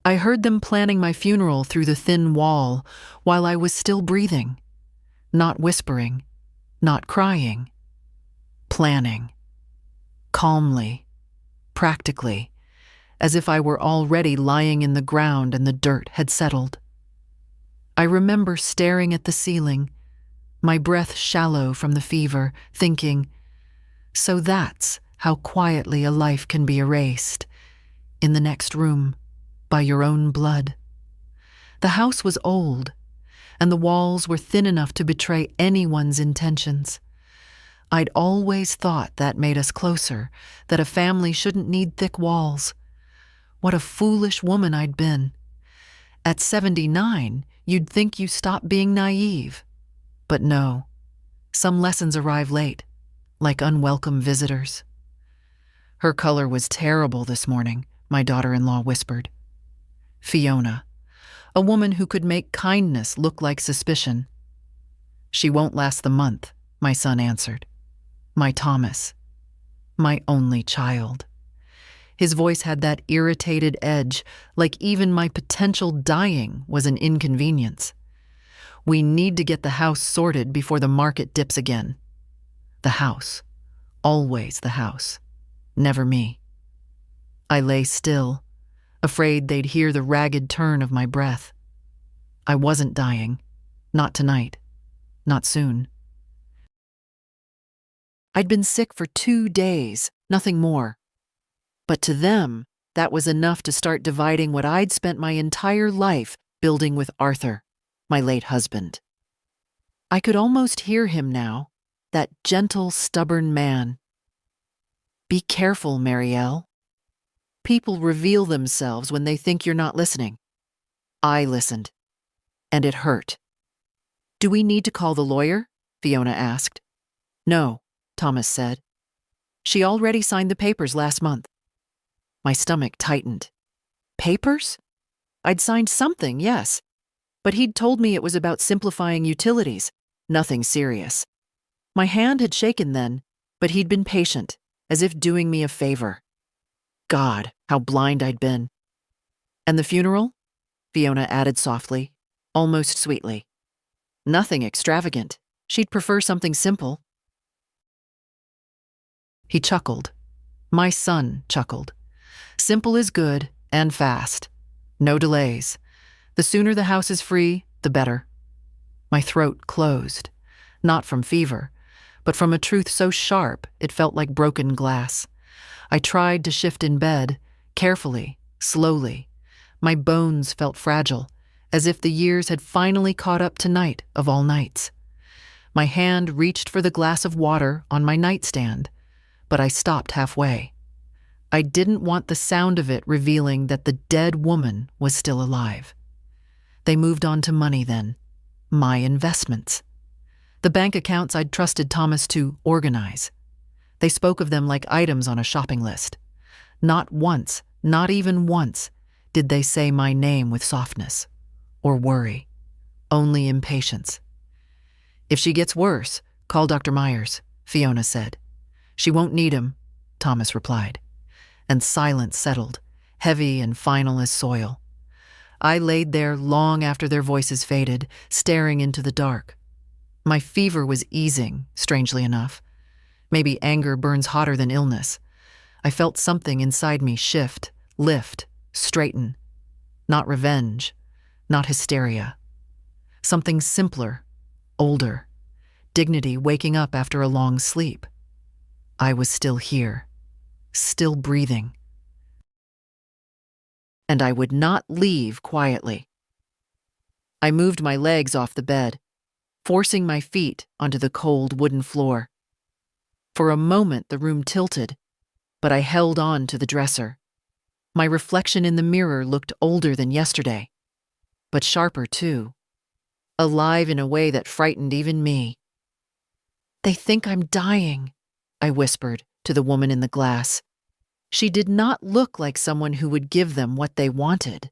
I heard them planning my funeral through the thin wall while I was still breathing, not whispering, not crying, planning, calmly, practically, as if I were already lying in the ground and the dirt had settled. I remember staring at the ceiling, my breath shallow from the fever, thinking, so that's how quietly a life can be erased, in the next room, by your own blood. The house was old, and the walls were thin enough to betray anyone's intentions. I'd always thought that made us closer, that a family shouldn't need thick walls. What a foolish woman I'd been. At 79, you'd think you stopped being naive. But no, some lessons arrive late, like unwelcome visitors. Her color was terrible this morning, my daughter-in-law whispered. Fiona, a woman who could make kindness look like suspicion. She won't last the month, my son answered. My Thomas, my only child. His voice had that irritated edge, like even my potential dying was an inconvenience. We need to get the house sorted before the market dips again. The house. Always the house. Never me. I lay still, afraid they'd hear the ragged turn of my breath. I wasn't dying. Not tonight. Not soon. I'd been sick for 2 days, nothing more. But to them, that was enough to start dividing what I'd spent my entire life building with Arthur, my late husband. I could almost hear him now, that gentle, stubborn man. Be careful, Marielle. People reveal themselves when they think you're not listening. I listened, and it hurt. Do we need to call the lawyer? Fiona asked. No, Thomas said. She already signed the papers last month. My stomach tightened. Papers? I'd signed something, yes. But he'd told me it was about simplifying utilities, nothing serious. My hand had shaken then, but he'd been patient, as if doing me a favor. God, how blind I'd been. And the funeral? Fiona added softly, almost sweetly. Nothing extravagant. She'd prefer something simple. He chuckled. My son chuckled. Simple is good and fast. No delays. The sooner the house is free, the better. My throat closed, not from fever, but from a truth so sharp it felt like broken glass. I tried to shift in bed, carefully, slowly. My bones felt fragile, as if the years had finally caught up tonight of all nights. My hand reached for the glass of water on my nightstand, but I stopped halfway. I didn't want the sound of it revealing that the dead woman was still alive. They moved on to money then, my investments. The bank accounts I'd trusted Thomas to organize. They spoke of them like items on a shopping list. Not once, not even once, did they say my name with softness or worry, only impatience. If she gets worse, call Dr. Myers, Fiona said. She won't need him, Thomas replied. And silence settled, heavy and final as soil. I laid there long after their voices faded, staring into the dark. My fever was easing, strangely enough. Maybe anger burns hotter than illness. I felt something inside me shift, lift, straighten. Not revenge, not hysteria. Something simpler, older. Dignity waking up after a long sleep. I was still here, still breathing. And I would not leave quietly. I moved my legs off the bed, forcing my feet onto the cold wooden floor. For a moment the room tilted, but I held on to the dresser. My reflection in the mirror looked older than yesterday, but sharper too, alive in a way that frightened even me. They think I'm dying, I whispered to the woman in the glass. She did not look like someone who would give them what they wanted.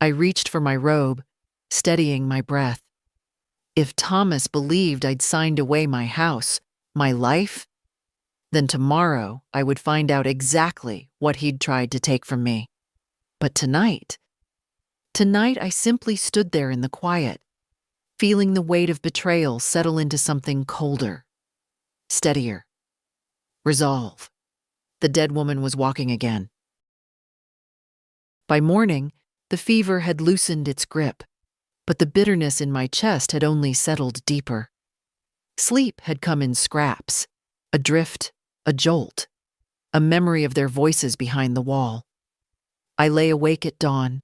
I reached for my robe, steadying my breath. If Thomas believed I'd signed away my house, my life, then tomorrow I would find out exactly what he'd tried to take from me. But tonight, Tonight I simply stood there in the quiet, feeling the weight of betrayal settle into something colder, steadier. Resolve. The dead woman was walking again. By morning, the fever had loosened its grip, but the bitterness in my chest had only settled deeper. Sleep had come in scraps, a drift, a jolt, a memory of their voices behind the wall. I lay awake at dawn,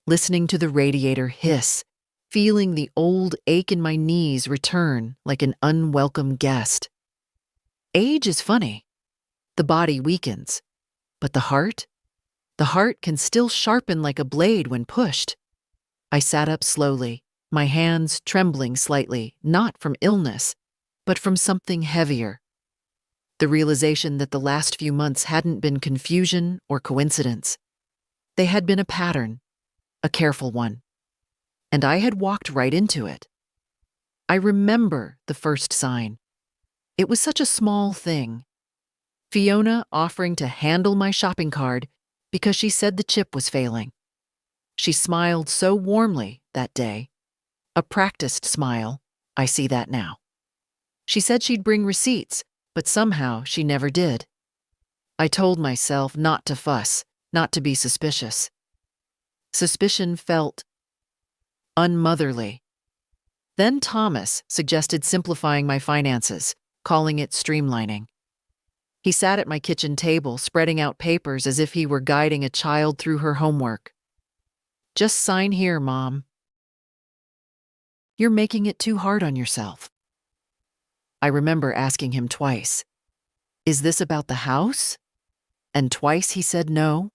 listening to the radiator hiss, feeling the old ache in my knees return like an unwelcome guest. Age is funny. The body weakens, but the heart can still sharpen like a blade when pushed. I sat up slowly, my hands trembling slightly, not from illness, but from something heavier. The realization that the last few months hadn't been confusion or coincidence. They had been a pattern, a careful one. And I had walked right into it. I remember the first sign. It was such a small thing. Fiona offering to handle my shopping cart because she said the chip was failing. She smiled so warmly that day. A practiced smile, I see that now. She said she'd bring receipts, but somehow she never did. I told myself not to fuss, not to be suspicious. Suspicion felt unmotherly. Then Thomas suggested simplifying my finances, calling it streamlining. He sat at my kitchen table, spreading out papers as if he were guiding a child through her homework. Just sign here, Mom. You're making it too hard on yourself. I remember asking him twice, is this about the house? And twice he said no.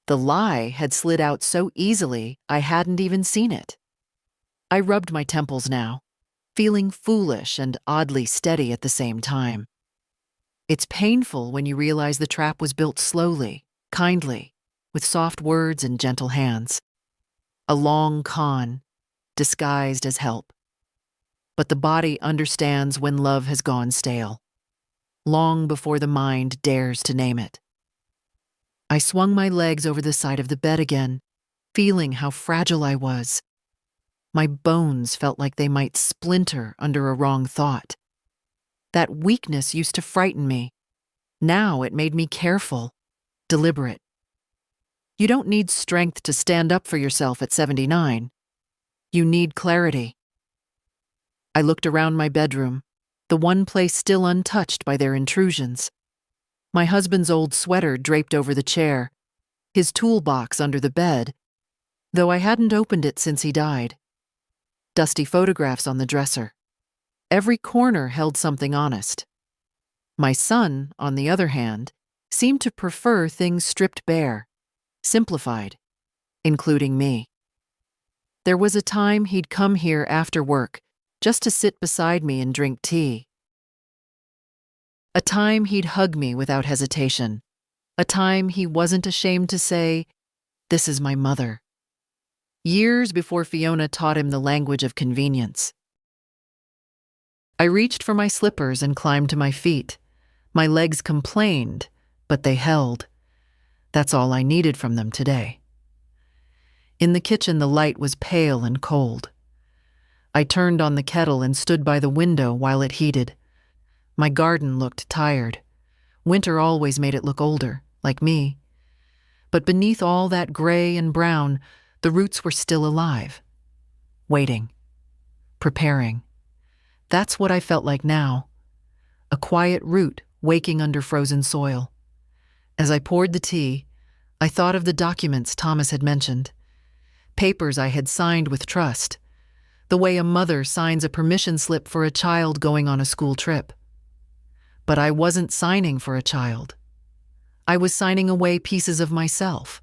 The lie had slid out so easily I hadn't even seen it. I rubbed my temples now, feeling foolish and oddly steady at the same time. It's painful when you realize the trap was built slowly, kindly, with soft words and gentle hands. A long con, disguised as help. But the body understands when love has gone stale, long before the mind dares to name it. I swung my legs over the side of the bed again, feeling how fragile I was. My bones felt like they might splinter under a wrong thought. That weakness used to frighten me. Now it made me careful, deliberate. You don't need strength to stand up for yourself at 79. You need clarity. I looked around my bedroom, the one place still untouched by their intrusions. My husband's old sweater draped over the chair, his toolbox under the bed, though I hadn't opened it since he died. Dusty photographs on the dresser. Every corner held something honest. My son, on the other hand, seemed to prefer things stripped bare, simplified, including me. There was a time he'd come here after work just to sit beside me and drink tea. A time he'd hug me without hesitation. A time he wasn't ashamed to say, "This is my mother." Years before Fiona taught him the language of convenience. I reached for my slippers and climbed to my feet. My legs complained, but they held. That's all I needed from them today. In the kitchen, the light was pale and cold. I turned on the kettle and stood by the window while it heated. My garden looked tired. Winter always made it look older, like me. But beneath all that gray and brown, the roots were still alive. Waiting. Preparing. That's what I felt like now. A quiet root waking under frozen soil. As I poured the tea, I thought of the documents Thomas had mentioned. Papers I had signed with trust. The way a mother signs a permission slip for a child going on a school trip. But I wasn't signing for a child. I was signing away pieces of myself.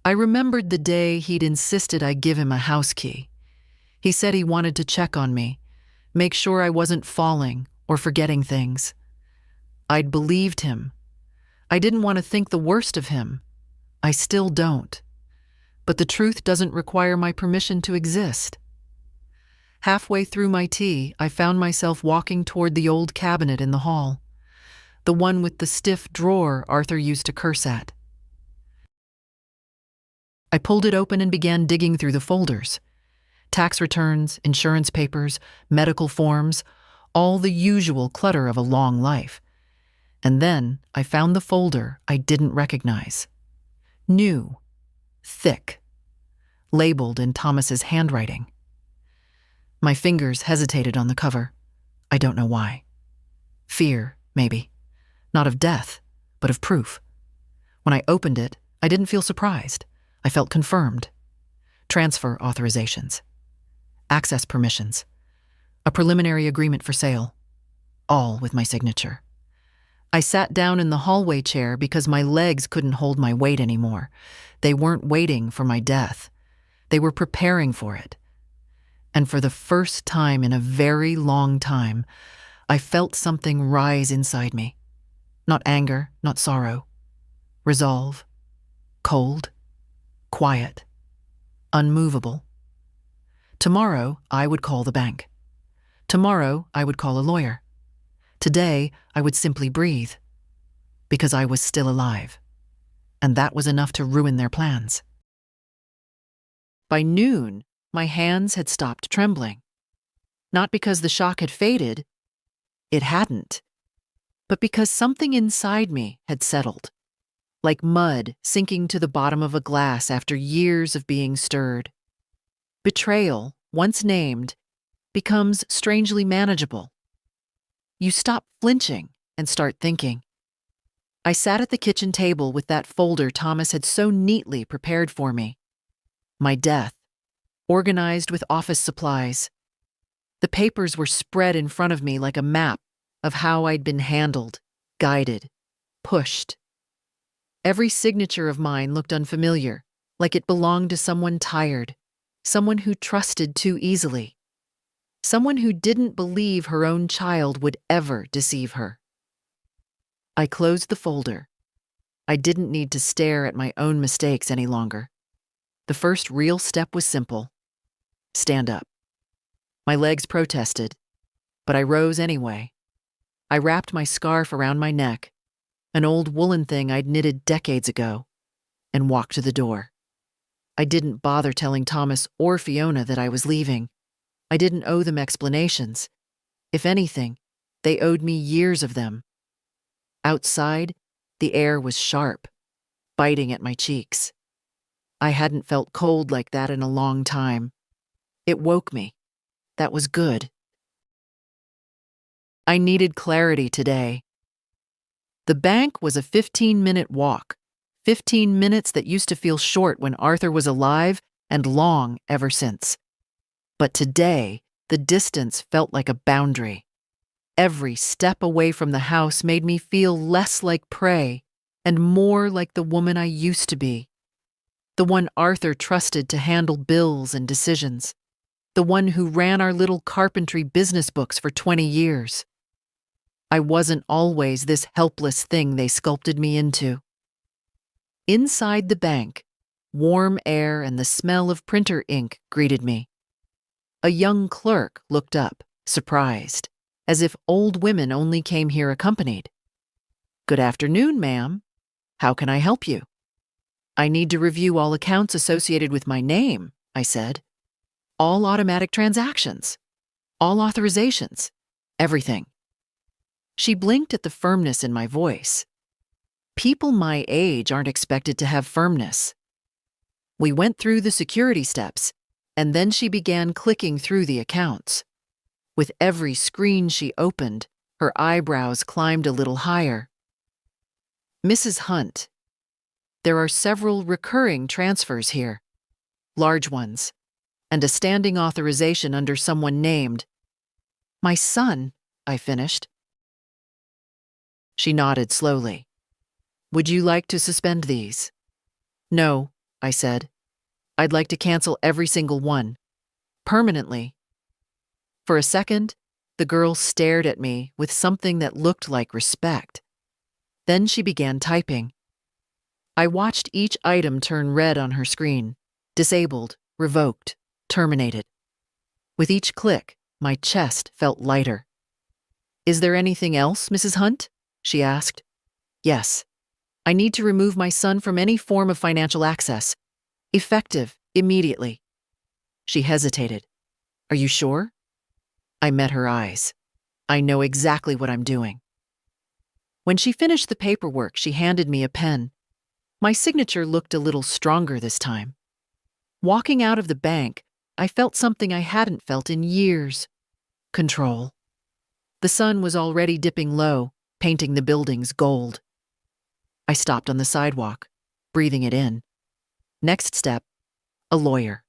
I remembered the day he'd insisted I give him a house key. He said he wanted to check on me, make sure I wasn't falling or forgetting things. I'd believed him. I didn't want to think the worst of him. I still don't. But the truth doesn't require my permission to exist. Halfway through my tea, I found myself walking toward the old cabinet in the hall, the one with the stiff drawer Arthur used to curse at. I pulled it open and began digging through the folders. Tax returns, insurance papers, medical forms, all the usual clutter of a long life. And then I found the folder I didn't recognize. New, thick, labeled in Thomas's handwriting. My fingers hesitated on the cover. I don't know why. Fear, maybe. Not of death, but of proof. When I opened it, I didn't feel surprised. I felt confirmed. Transfer authorizations. Access permissions. A preliminary agreement for sale. All with my signature. I sat down in the hallway chair because my legs couldn't hold my weight anymore. They weren't waiting for my death. They were preparing for it. And for the first time in a very long time, I felt something rise inside me. Not anger, not sorrow. Resolve. Cold. Quiet. Unmovable. Tomorrow, I would call the bank. Tomorrow, I would call a lawyer. Today, I would simply breathe. Because I was still alive. And that was enough to ruin their plans. By noon, my hands had stopped trembling. Not because the shock had faded. It hadn't. But because something inside me had settled. Like mud sinking to the bottom of a glass after years of being stirred. Betrayal, once named, becomes strangely manageable. You stop flinching and start thinking. I sat at the kitchen table with that folder Thomas had so neatly prepared for me. My death, organized with office supplies. The papers were spread in front of me like a map of how I'd been handled, guided, pushed. Every signature of mine looked unfamiliar, like it belonged to someone tired, someone who trusted too easily, someone who didn't believe her own child would ever deceive her. I closed the folder. I didn't need to stare at my own mistakes any longer. The first real step was simple. Stand up. My legs protested, but I rose anyway. I wrapped my scarf around my neck, an old woolen thing I'd knitted decades ago, and walked to the door. I didn't bother telling Thomas or Fiona that I was leaving. I didn't owe them explanations. If anything, they owed me years of them. Outside, the air was sharp, biting at my cheeks. I hadn't felt cold like that in a long time. It woke me. That was good. I needed clarity today. The bank was a 15-minute walk, 15 minutes that used to feel short when Arthur was alive and long ever since. But today, the distance felt like a boundary. Every step away from the house made me feel less like prey and more like the woman I used to be. The one Arthur trusted to handle bills and decisions. The one who ran our little carpentry business books for 20 years. I wasn't always this helpless thing they sculpted me into. Inside the bank, warm air and the smell of printer ink greeted me. A young clerk looked up, surprised, as if old women only came here accompanied. "Good afternoon, ma'am. How can I help you?" "I need to review all accounts associated with my name," I said. "All automatic transactions. All authorizations. Everything." She blinked at the firmness in my voice. People my age aren't expected to have firmness. We went through the security steps, and then she began clicking through the accounts. With every screen she opened, her eyebrows climbed a little higher. "Mrs. Hunt, there are several recurring transfers here, large ones, and a standing authorization under someone named." "My son," I finished. She nodded slowly. "Would you like to suspend these?" "No," I said. "I'd like to cancel every single one. Permanently." For a second, the girl stared at me with something that looked like respect. Then she began typing. I watched each item turn red on her screen. Disabled, revoked, terminated. With each click, my chest felt lighter. "Is there anything else, Mrs. Hunt?" she asked. "Yes. I need to remove my son from any form of financial access. Effective, immediately. She hesitated. Are you sure? I met her eyes. I know exactly what I'm doing. When she finished the paperwork, she handed me a pen. My signature looked a little stronger this time. Walking out of the bank, I felt something I hadn't felt in years. Control. The sun was already dipping low, painting the buildings gold. I stopped on the sidewalk, breathing it in. Next step, a lawyer.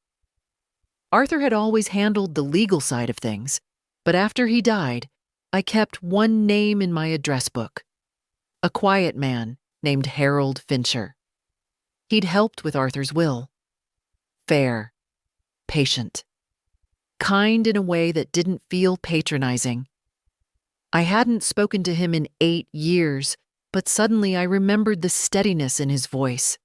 Arthur had always handled the legal side of things, but after he died, I kept one name in my address book. A quiet man named Harold Fincher. He'd helped with Arthur's will. Fair, patient, kind in a way that didn't feel patronizing. I hadn't spoken to him in 8 years, but suddenly I remembered the steadiness in his voice.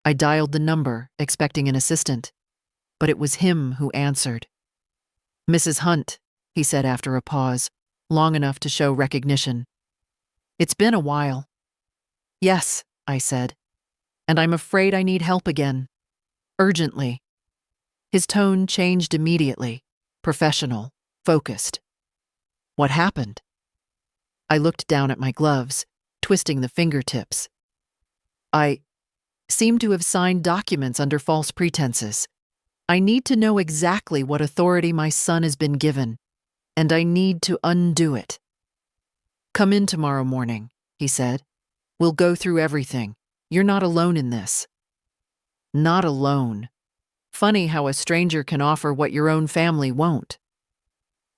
I dialed the number, expecting an assistant, but it was him who answered. Mrs. Hunt, he said after a pause, long enough to show recognition. It's been a while. Yes, I said, and I'm afraid I need help again. Urgently. His tone changed immediately, professional, focused. What happened? I looked down at my gloves, twisting the fingertips. I seem to have signed documents under false pretenses. I need to know exactly what authority my son has been given, and I need to undo it. Come in tomorrow morning, he said. We'll go through everything. You're not alone in this. Not alone. Funny how a stranger can offer what your own family won't.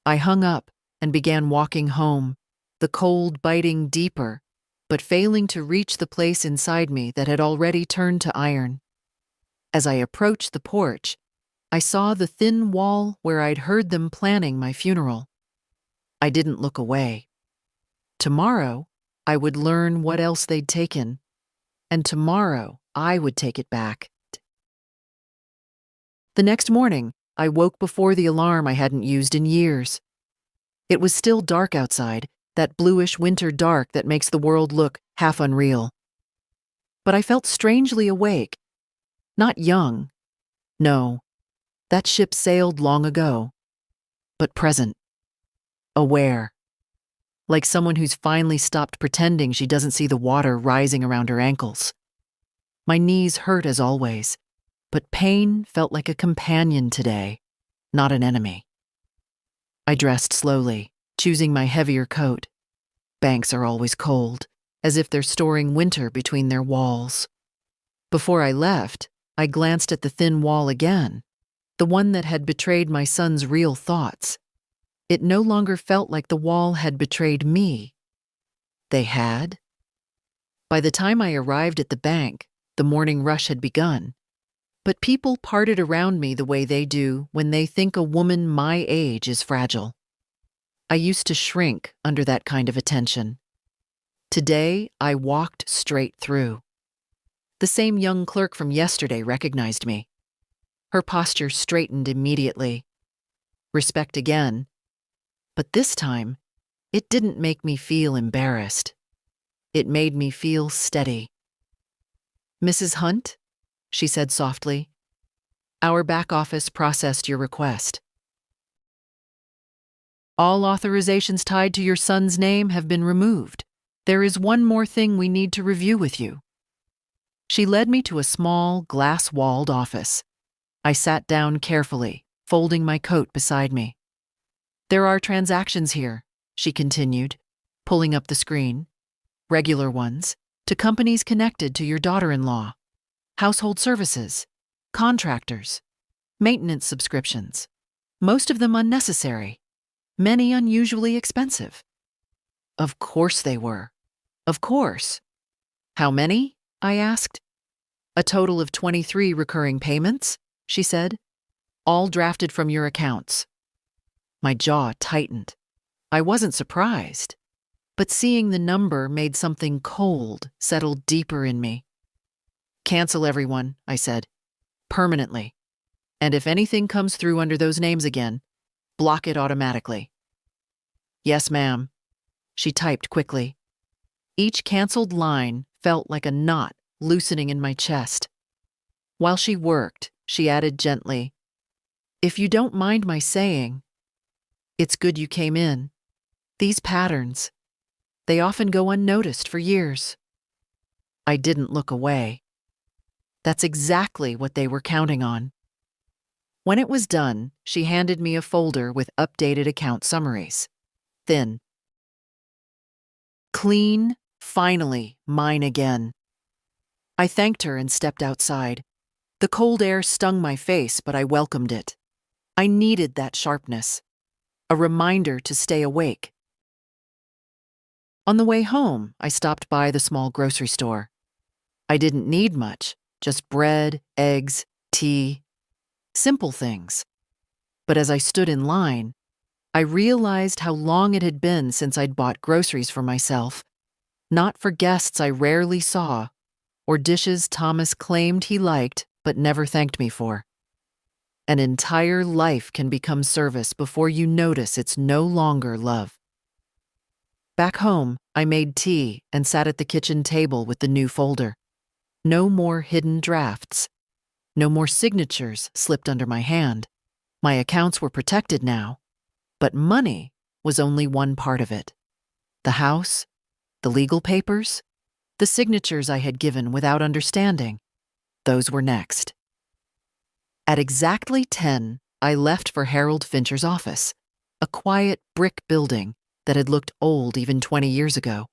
I hung up and began walking home, the cold biting deeper, but failing to reach the place inside me that had already turned to iron. As I approached the porch, I saw the thin wall where I'd heard them planning my funeral. I didn't look away. Tomorrow, I would learn what else they'd taken, and tomorrow I would take it back. The next morning, I woke before the alarm I hadn't used in years. It was still dark outside, that bluish winter dark that makes the world look half unreal. But I felt strangely awake. Not young. No, that ship sailed long ago. But present. Aware. Like someone who's finally stopped pretending she doesn't see the water rising around her ankles. My knees hurt as always, but pain felt like a companion today, not an enemy. I dressed slowly, choosing my heavier coat. Banks are always cold, as if they're storing winter between their walls. Before I left, I glanced at the thin wall again, the one that had betrayed my son's real thoughts. It no longer felt like the wall had betrayed me. They had? By the time I arrived at the bank, the morning rush had begun. But people parted around me the way they do when they think a woman my age is fragile. I used to shrink under that kind of attention. Today, I walked straight through. The same young clerk from yesterday recognized me. Her posture straightened immediately. Respect again. But this time, it didn't make me feel embarrassed. It made me feel steady. Mrs. Hunt? She said softly. Our back office processed your request. All authorizations tied to your son's name have been removed. There is one more thing we need to review with you. She led me to a small, glass-walled office. I sat down carefully, folding my coat beside me. There are transactions here, she continued, pulling up the screen. Regular ones, to companies connected to your daughter-in-law. Household services, contractors, maintenance subscriptions, most of them unnecessary, many unusually expensive. Of course they were. Of course. How many? I asked. A total of 23 recurring payments, she said, all drafted from your accounts. My jaw tightened. I wasn't surprised, but seeing the number made something cold settle deeper in me. Cancel everyone, I said, permanently. And if anything comes through under those names again, block it automatically. Yes, ma'am. She typed quickly. Each canceled line felt like a knot loosening in my chest. While she worked, she added gently, "If you don't mind my saying, it's good you came in. These patterns, they often go unnoticed for years." I didn't look away. That's exactly what they were counting on. When it was done, she handed me a folder with updated account summaries. Thin. Clean, finally, mine again. I thanked her and stepped outside. The cold air stung my face, but I welcomed it. I needed that sharpness, a reminder to stay awake. On the way home, I stopped by the small grocery store. I didn't need much, just bread, eggs, tea, simple things. But as I stood in line, I realized how long it had been since I'd bought groceries for myself, not for guests I rarely saw, or dishes Thomas claimed he liked but never thanked me for. An entire life can become service before you notice it's no longer love. Back home, I made tea and sat at the kitchen table with the new folder. No more hidden drafts. No more signatures slipped under my hand. My accounts were protected now, but money was only one part of it. The house, the legal papers, the signatures I had given without understanding, those were next. At exactly 10, I left for Harold Fincher's office, a quiet brick building that had looked old even 20 years ago.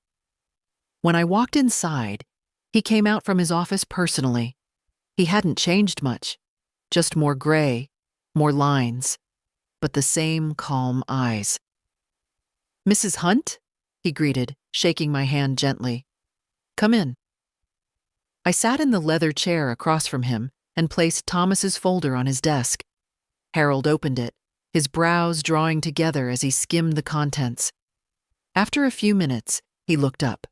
When I walked inside, he came out from his office personally. He hadn't changed much, just more gray, more lines, but the same calm eyes. "Mrs. Hunt?" he greeted, shaking my hand gently. "Come in." I sat in the leather chair across from him and placed Thomas's folder on his desk. Harold opened it, his brows drawing together as he skimmed the contents. After a few minutes, he looked up.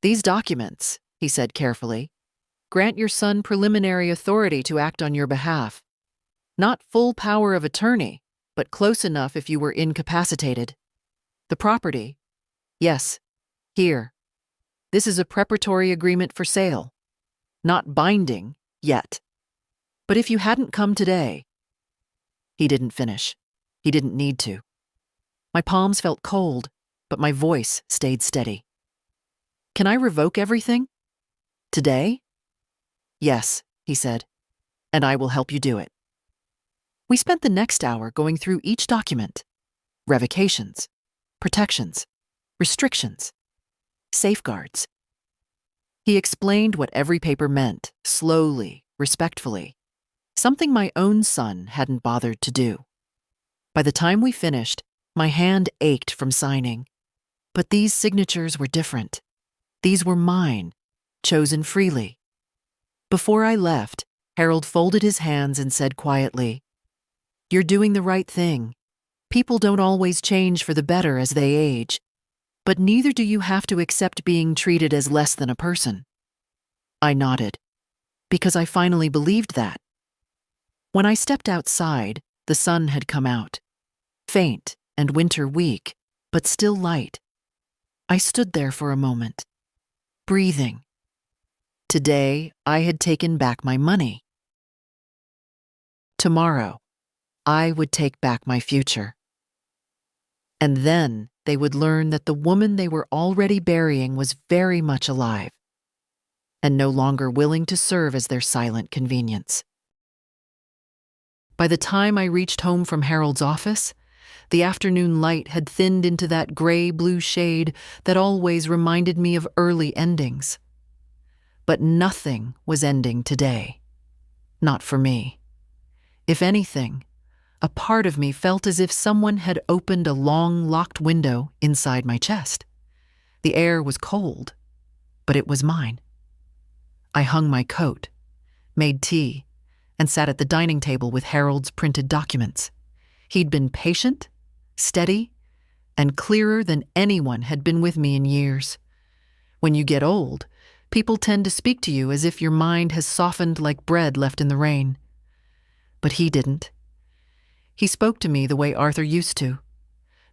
"These documents," he said carefully, "grant your son preliminary authority to act on your behalf. Not full power of attorney, but close enough if you were incapacitated. The property, yes, here. This is a preparatory agreement for sale. Not binding, yet. But if you hadn't come today..." He didn't finish. He didn't need to. My palms felt cold, but my voice stayed steady. "Can I revoke everything? Today?" "Yes," he said, "and I will help you do it." We spent the next hour going through each document. Revocations, protections, restrictions, safeguards. He explained what every paper meant, slowly, respectfully, something my own son hadn't bothered to do. By the time we finished, my hand ached from signing. But these signatures were different. These were mine, chosen freely. Before I left, Harold folded his hands and said quietly, "You're doing the right thing. People don't always change for the better as they age, but neither do you have to accept being treated as less than a person." I nodded, because I finally believed that. When I stepped outside, the sun had come out, faint and winter weak, but still light. I stood there for a moment, breathing. Today, I had taken back my money. Tomorrow, I would take back my future. And then they would learn that the woman they were already burying was very much alive and no longer willing to serve as their silent convenience. By the time I reached home from Harold's office, the afternoon light had thinned into that gray-blue shade that always reminded me of early endings. But nothing was ending today. Not for me. If anything, a part of me felt as if someone had opened a long, locked window inside my chest. The air was cold, but it was mine. I hung my coat, made tea, and sat at the dining table with Harold's printed documents. He'd been patient, steady, and clearer than anyone had been with me in years. When you get old, people tend to speak to you as if your mind has softened like bread left in the rain. But he didn't. He spoke to me the way Arthur used to,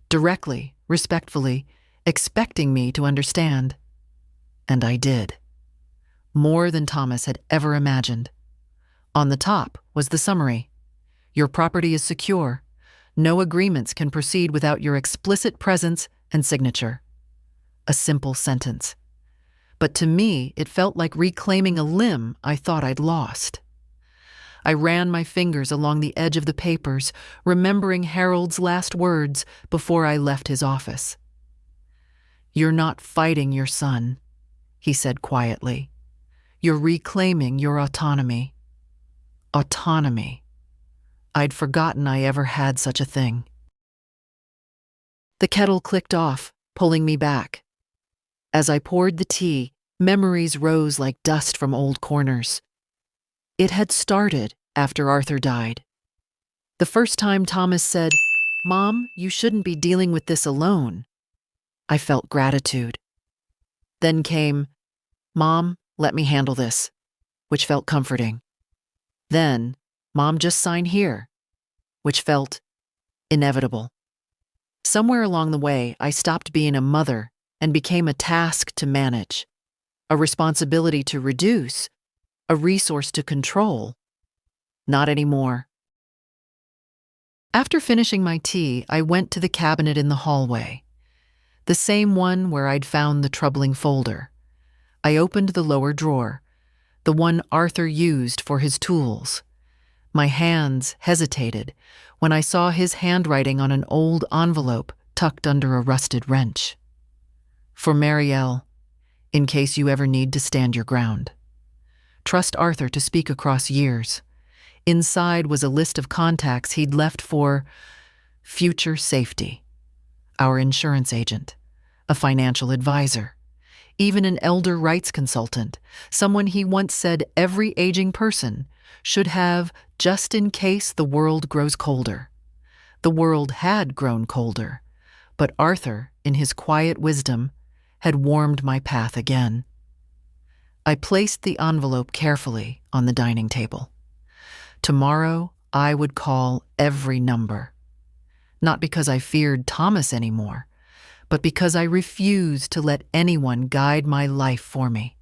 directly, respectfully, expecting me to understand. And I did. more than Thomas had ever imagined. On the top was the summary. Your property is secure. No agreements can proceed without your explicit presence and signature. A simple sentence. But to me, it felt like reclaiming a limb I thought I'd lost. I ran my fingers along the edge of the papers, remembering Harold's last words before I left his office. "You're not fighting your son," he said quietly. "You're reclaiming your autonomy." Autonomy. I'd forgotten I ever had such a thing. The kettle clicked off, pulling me back. As I poured the tea, memories rose like dust from old corners. It had started after Arthur died. The first time Thomas said, "Mom, you shouldn't be dealing with this alone," I felt gratitude. Then came, "Mom, let me handle this," which felt comforting. Then, "Mom, just sign here," which felt inevitable. Somewhere along the way, I stopped being a mother and became a task to manage, a responsibility to reduce, a resource to control. Not anymore. After finishing my tea, I went to the cabinet in the hallway, the same one where I'd found the troubling folder. I opened the lower drawer, the one Arthur used for his tools. My hands hesitated when I saw his handwriting on an old envelope tucked under a rusted wrench. "For Marielle, in case you ever need to stand your ground. Trust Arthur to speak across years." Inside was a list of contacts he'd left for future safety, our insurance agent, a financial advisor, even an elder rights consultant, someone he once said every aging person should have just in case the world grows colder. The world had grown colder, but Arthur, in his quiet wisdom, had warmed my path again. I placed the envelope carefully on the dining table. Tomorrow, I would call every number. Not because I feared Thomas anymore, but because I refused to let anyone guide my life for me.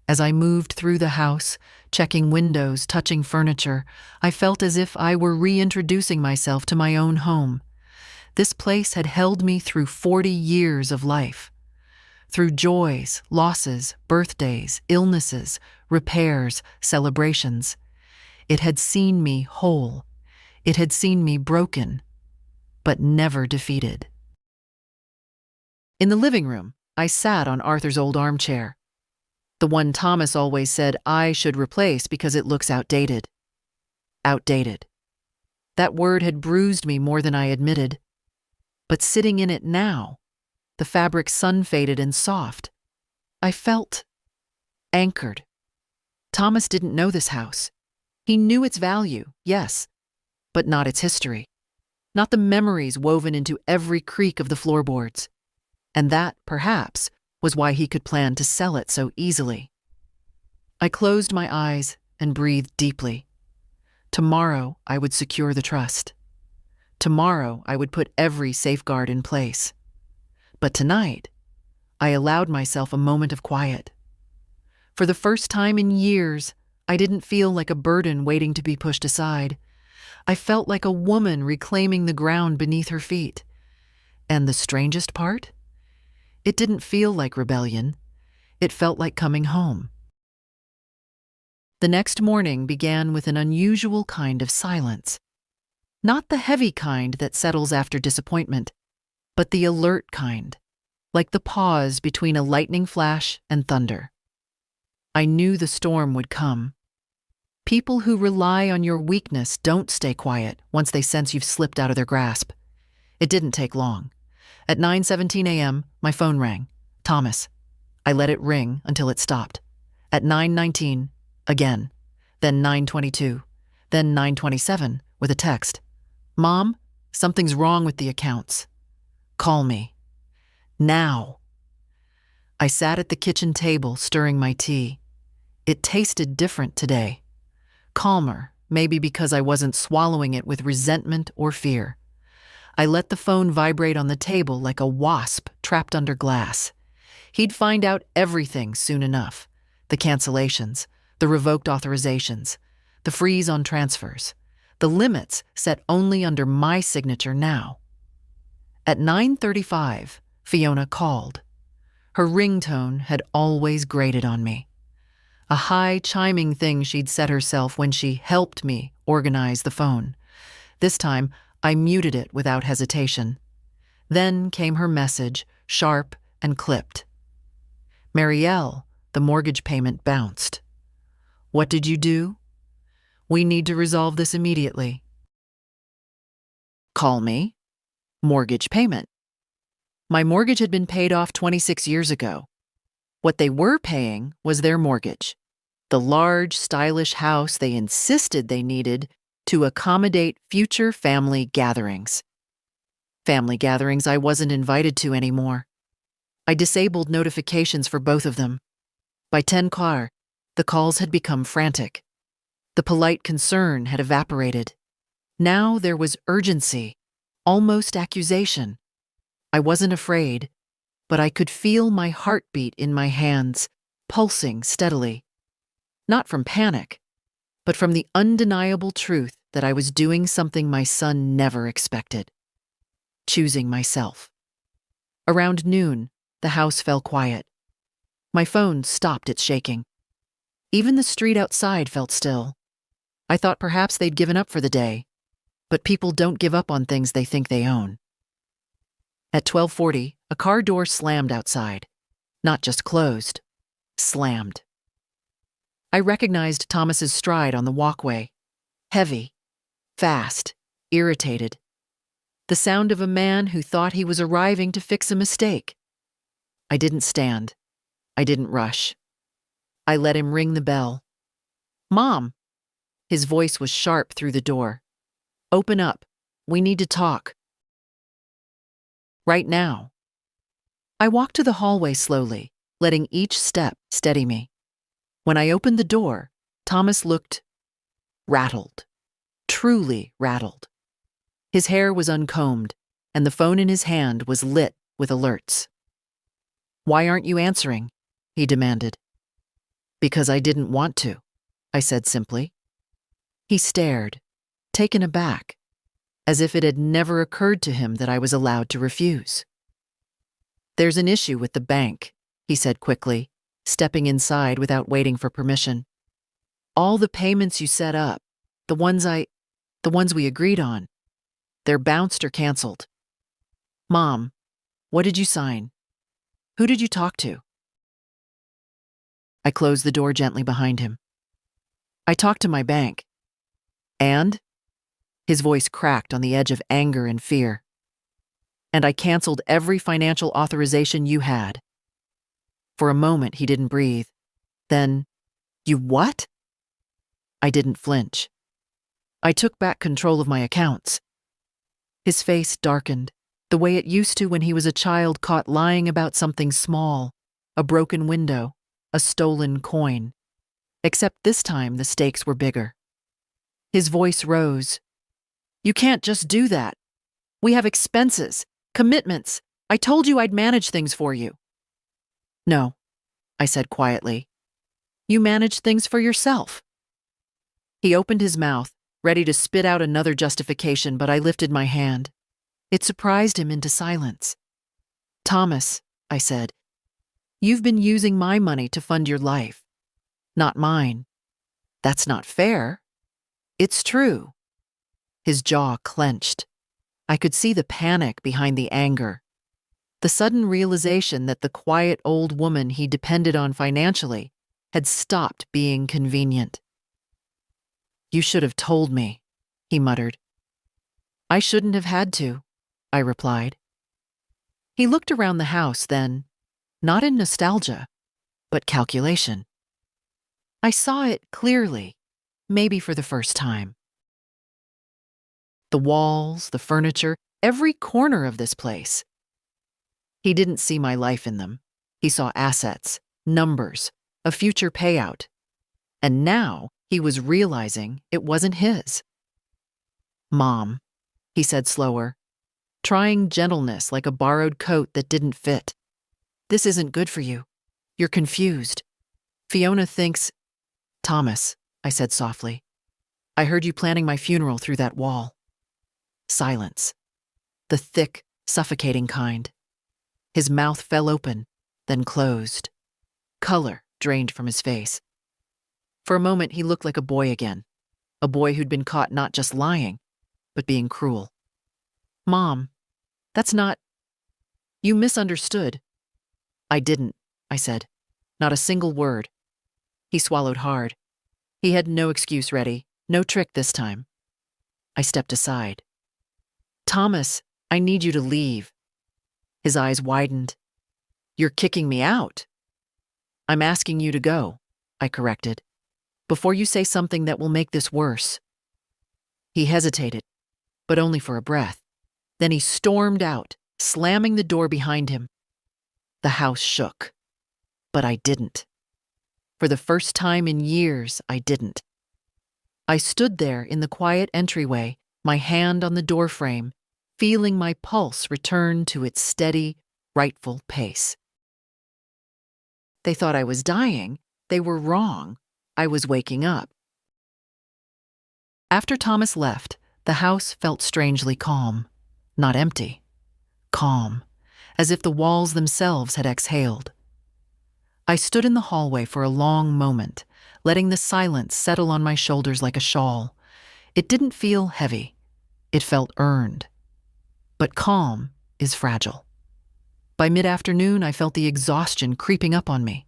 As I moved through the house, checking windows, touching furniture, I felt as if I were reintroducing myself to my own home. This place had held me through 40 years of life. Through joys, losses, birthdays, illnesses, repairs, celebrations. It had seen me whole. It had seen me broken, but never defeated. In the living room, I sat on Arthur's old armchair, the one Thomas always said I should replace because it looks outdated. Outdated. That word had bruised me more than I admitted. But sitting in it now, the fabric sun-faded and soft, I felt anchored. Thomas didn't know this house. He knew its value, yes, but not its history, not the memories woven into every creak of the floorboards. And that, perhaps, was why he could plan to sell it so easily. I closed my eyes and breathed deeply. Tomorrow, I would secure the trust. Tomorrow, I would put every safeguard in place. But tonight, I allowed myself a moment of quiet. For the first time in years, I didn't feel like a burden waiting to be pushed aside. I felt like a woman reclaiming the ground beneath her feet. And the strangest part? It didn't feel like rebellion. It felt like coming home. The next morning began with an unusual kind of silence. Not the heavy kind that settles after disappointment, but the alert kind, like the pause between a lightning flash and thunder. I knew the storm would come. People who rely on your weakness don't stay quiet once they sense you've slipped out of their grasp. It didn't take long. At 9:17 a.m., my phone rang. Thomas. I let it ring until it stopped. At 9:19, again. Then 9:22. Then 9:27 with a text. "Mom, something's wrong with the accounts. Call me. Now." I sat at the kitchen table stirring my tea. It tasted different today. Calmer, maybe because I wasn't swallowing it with resentment or fear. I let the phone vibrate on the table like a wasp trapped under glass. He'd find out everything soon enough. The cancellations, the revoked authorizations, the freeze on transfers, the limits set only under my signature now. At 9:35, Fiona called. Her ringtone had always grated on me. A high, chiming thing she'd set herself when she helped me organize the phone. This time, I muted it without hesitation. Then came her message, sharp and clipped. Marielle, the mortgage payment bounced. What did you do? We need to resolve this immediately. Call me. Mortgage payment. My mortgage had been paid off 26 years ago. What they were paying was their mortgage, the large, stylish house they insisted they needed to accommodate future family gatherings. Family gatherings I wasn't invited to anymore. I disabled notifications for both of them. By 10:00, the calls had become frantic. The polite concern had evaporated. Now there was urgency, almost accusation. I wasn't afraid, but I could feel my heartbeat in my hands, pulsing steadily. Not from panic, but from the undeniable truth that I was doing something my son never expected. Choosing myself. Around noon, the house fell quiet. My phone stopped its shaking. Even the street outside felt still. I thought perhaps they'd given up for the day, but people don't give up on things they think they own. At 12:40, a car door slammed outside. Not just closed, slammed. I recognized Thomas's stride on the walkway. Heavy, fast, irritated. The sound of a man who thought he was arriving to fix a mistake. I didn't stand. I didn't rush. I let him ring the bell. Mom! His voice was sharp through the door. Open up. We need to talk. Right now. I walked to the hallway slowly, letting each step steady me. When I opened the door, Thomas looked rattled, truly rattled. His hair was uncombed, and the phone in his hand was lit with alerts. Why aren't you answering? He demanded. Because I didn't want to, I said simply. He stared, taken aback, as if it had never occurred to him that I was allowed to refuse. There's an issue with the bank, he said quickly, stepping inside without waiting for permission. All the payments you set up, the ones we agreed on, they're bounced or canceled. Mom, what did you sign? Who did you talk to? I closed the door gently behind him. I talked to my bank. And? His voice cracked on the edge of anger and fear. And I canceled every financial authorization you had. For a moment, he didn't breathe. Then, you what? I didn't flinch. I took back control of my accounts. His face darkened, the way it used to when he was a child caught lying about something small, a broken window, a stolen coin. Except this time the stakes were bigger. His voice rose. You can't just do that. We have expenses, commitments. I told you I'd manage things for you. No, I said quietly. You manage things for yourself. He opened his mouth, ready to spit out another justification, but I lifted my hand. It surprised him into silence. Thomas, I said, you've been using my money to fund your life, not mine. That's not fair. It's true. His jaw clenched. I could see the panic behind the anger, the sudden realization that the quiet old woman he depended on financially had stopped being convenient. You should have told me, he muttered. I shouldn't have had to, I replied. He looked around the house then, not in nostalgia, but calculation. I saw it clearly, maybe for the first time. The walls, the furniture, every corner of this place. He didn't see my life in them. He saw assets, numbers, a future payout. And now he was realizing it wasn't his. Mom, he said slower, trying gentleness like a borrowed coat that didn't fit. This isn't good for you. You're confused. Fiona thinks, Thomas, I said softly, I heard you planning my funeral through that wall. Silence. The thick, suffocating kind. His mouth fell open, then closed. Color drained from his face. For a moment, he looked like a boy again. A boy who'd been caught not just lying, but being cruel. Mom, that's not... You misunderstood. I didn't, I said. Not a single word. He swallowed hard. He had no excuse ready, no trick this time. I stepped aside. Thomas, I need you to leave. His eyes widened. You're kicking me out. I'm asking you to go, I corrected, before you say something that will make this worse. He hesitated, but only for a breath. Then he stormed out, slamming the door behind him. The house shook. But I didn't. For the first time in years, I didn't. I stood there in the quiet entryway, my hand on the doorframe, feeling my pulse return to its steady, rightful pace. They thought I was dying. They were wrong. I was waking up. After Thomas left, the house felt strangely calm. Not empty. Calm, as if the walls themselves had exhaled. I stood in the hallway for a long moment, letting the silence settle on my shoulders like a shawl. It didn't feel heavy. It felt earned. But calm is fragile. By mid-afternoon, I felt the exhaustion creeping up on me,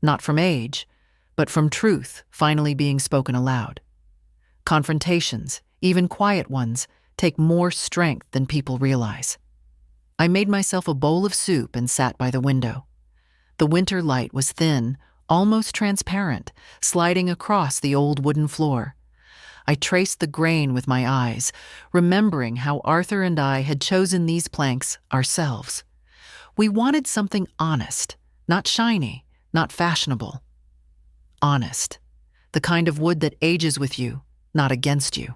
not from age, but from truth finally being spoken aloud. Confrontations, even quiet ones, take more strength than people realize. I made myself a bowl of soup and sat by the window. The winter light was thin, almost transparent, sliding across the old wooden floor. I traced the grain with my eyes, remembering how Arthur and I had chosen these planks ourselves. We wanted something honest, not shiny, not fashionable. Honest, the kind of wood that ages with you, not against you.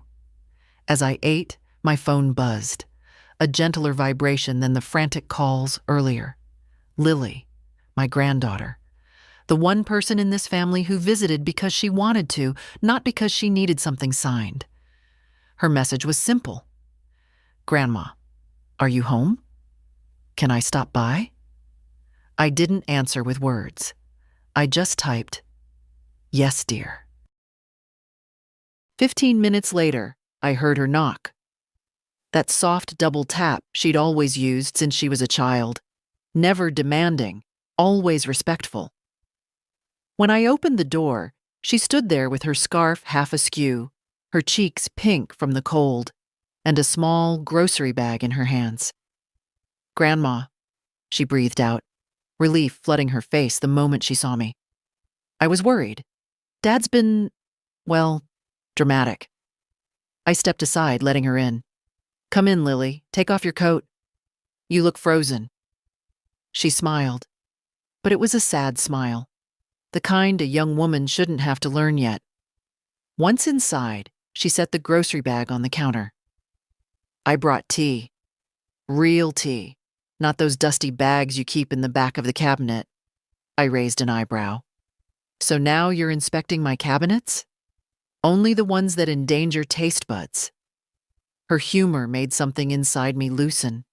As I ate, my phone buzzed, a gentler vibration than the frantic calls earlier. Lily, my granddaughter. The one person in this family who visited because she wanted to, not because she needed something signed. Her message was simple. Grandma, are you home? Can I stop by? I didn't answer with words. I just typed, yes, dear. 15 minutes later, I heard her knock. That soft double tap she'd always used since she was a child. Never demanding, always respectful. When I opened the door, she stood there with her scarf half askew, her cheeks pink from the cold, and a small grocery bag in her hands. Grandma, she breathed out, relief flooding her face the moment she saw me. I was worried. Dad's been, well, dramatic. I stepped aside, letting her in. Come in, Lily. Take off your coat. You look frozen. She smiled, but it was a sad smile. The kind a young woman shouldn't have to learn yet. Once inside, she set the grocery bag on the counter. I brought tea. Real tea, not those dusty bags you keep in the back of the cabinet. I raised an eyebrow. So now you're inspecting my cabinets? Only the ones that endanger taste buds. Her humor made something inside me loosen.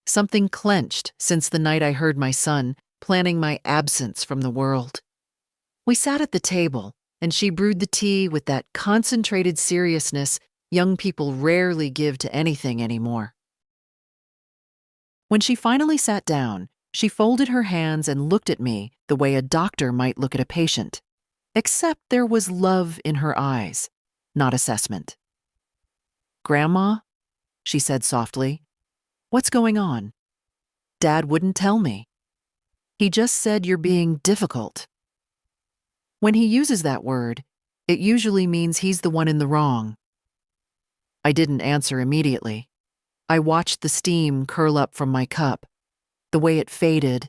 Something clenched since the night I heard my son planning my absence from the world. We sat at the table, and she brewed the tea with that concentrated seriousness young people rarely give to anything anymore. When she finally sat down, she folded her hands and looked at me the way a doctor might look at a patient, except there was love in her eyes, not assessment. Grandma, she said softly, what's going on? Dad wouldn't tell me. He just said you're being difficult. When he uses that word, it usually means he's the one in the wrong. I didn't answer immediately. I watched the steam curl up from my cup, the way it faded,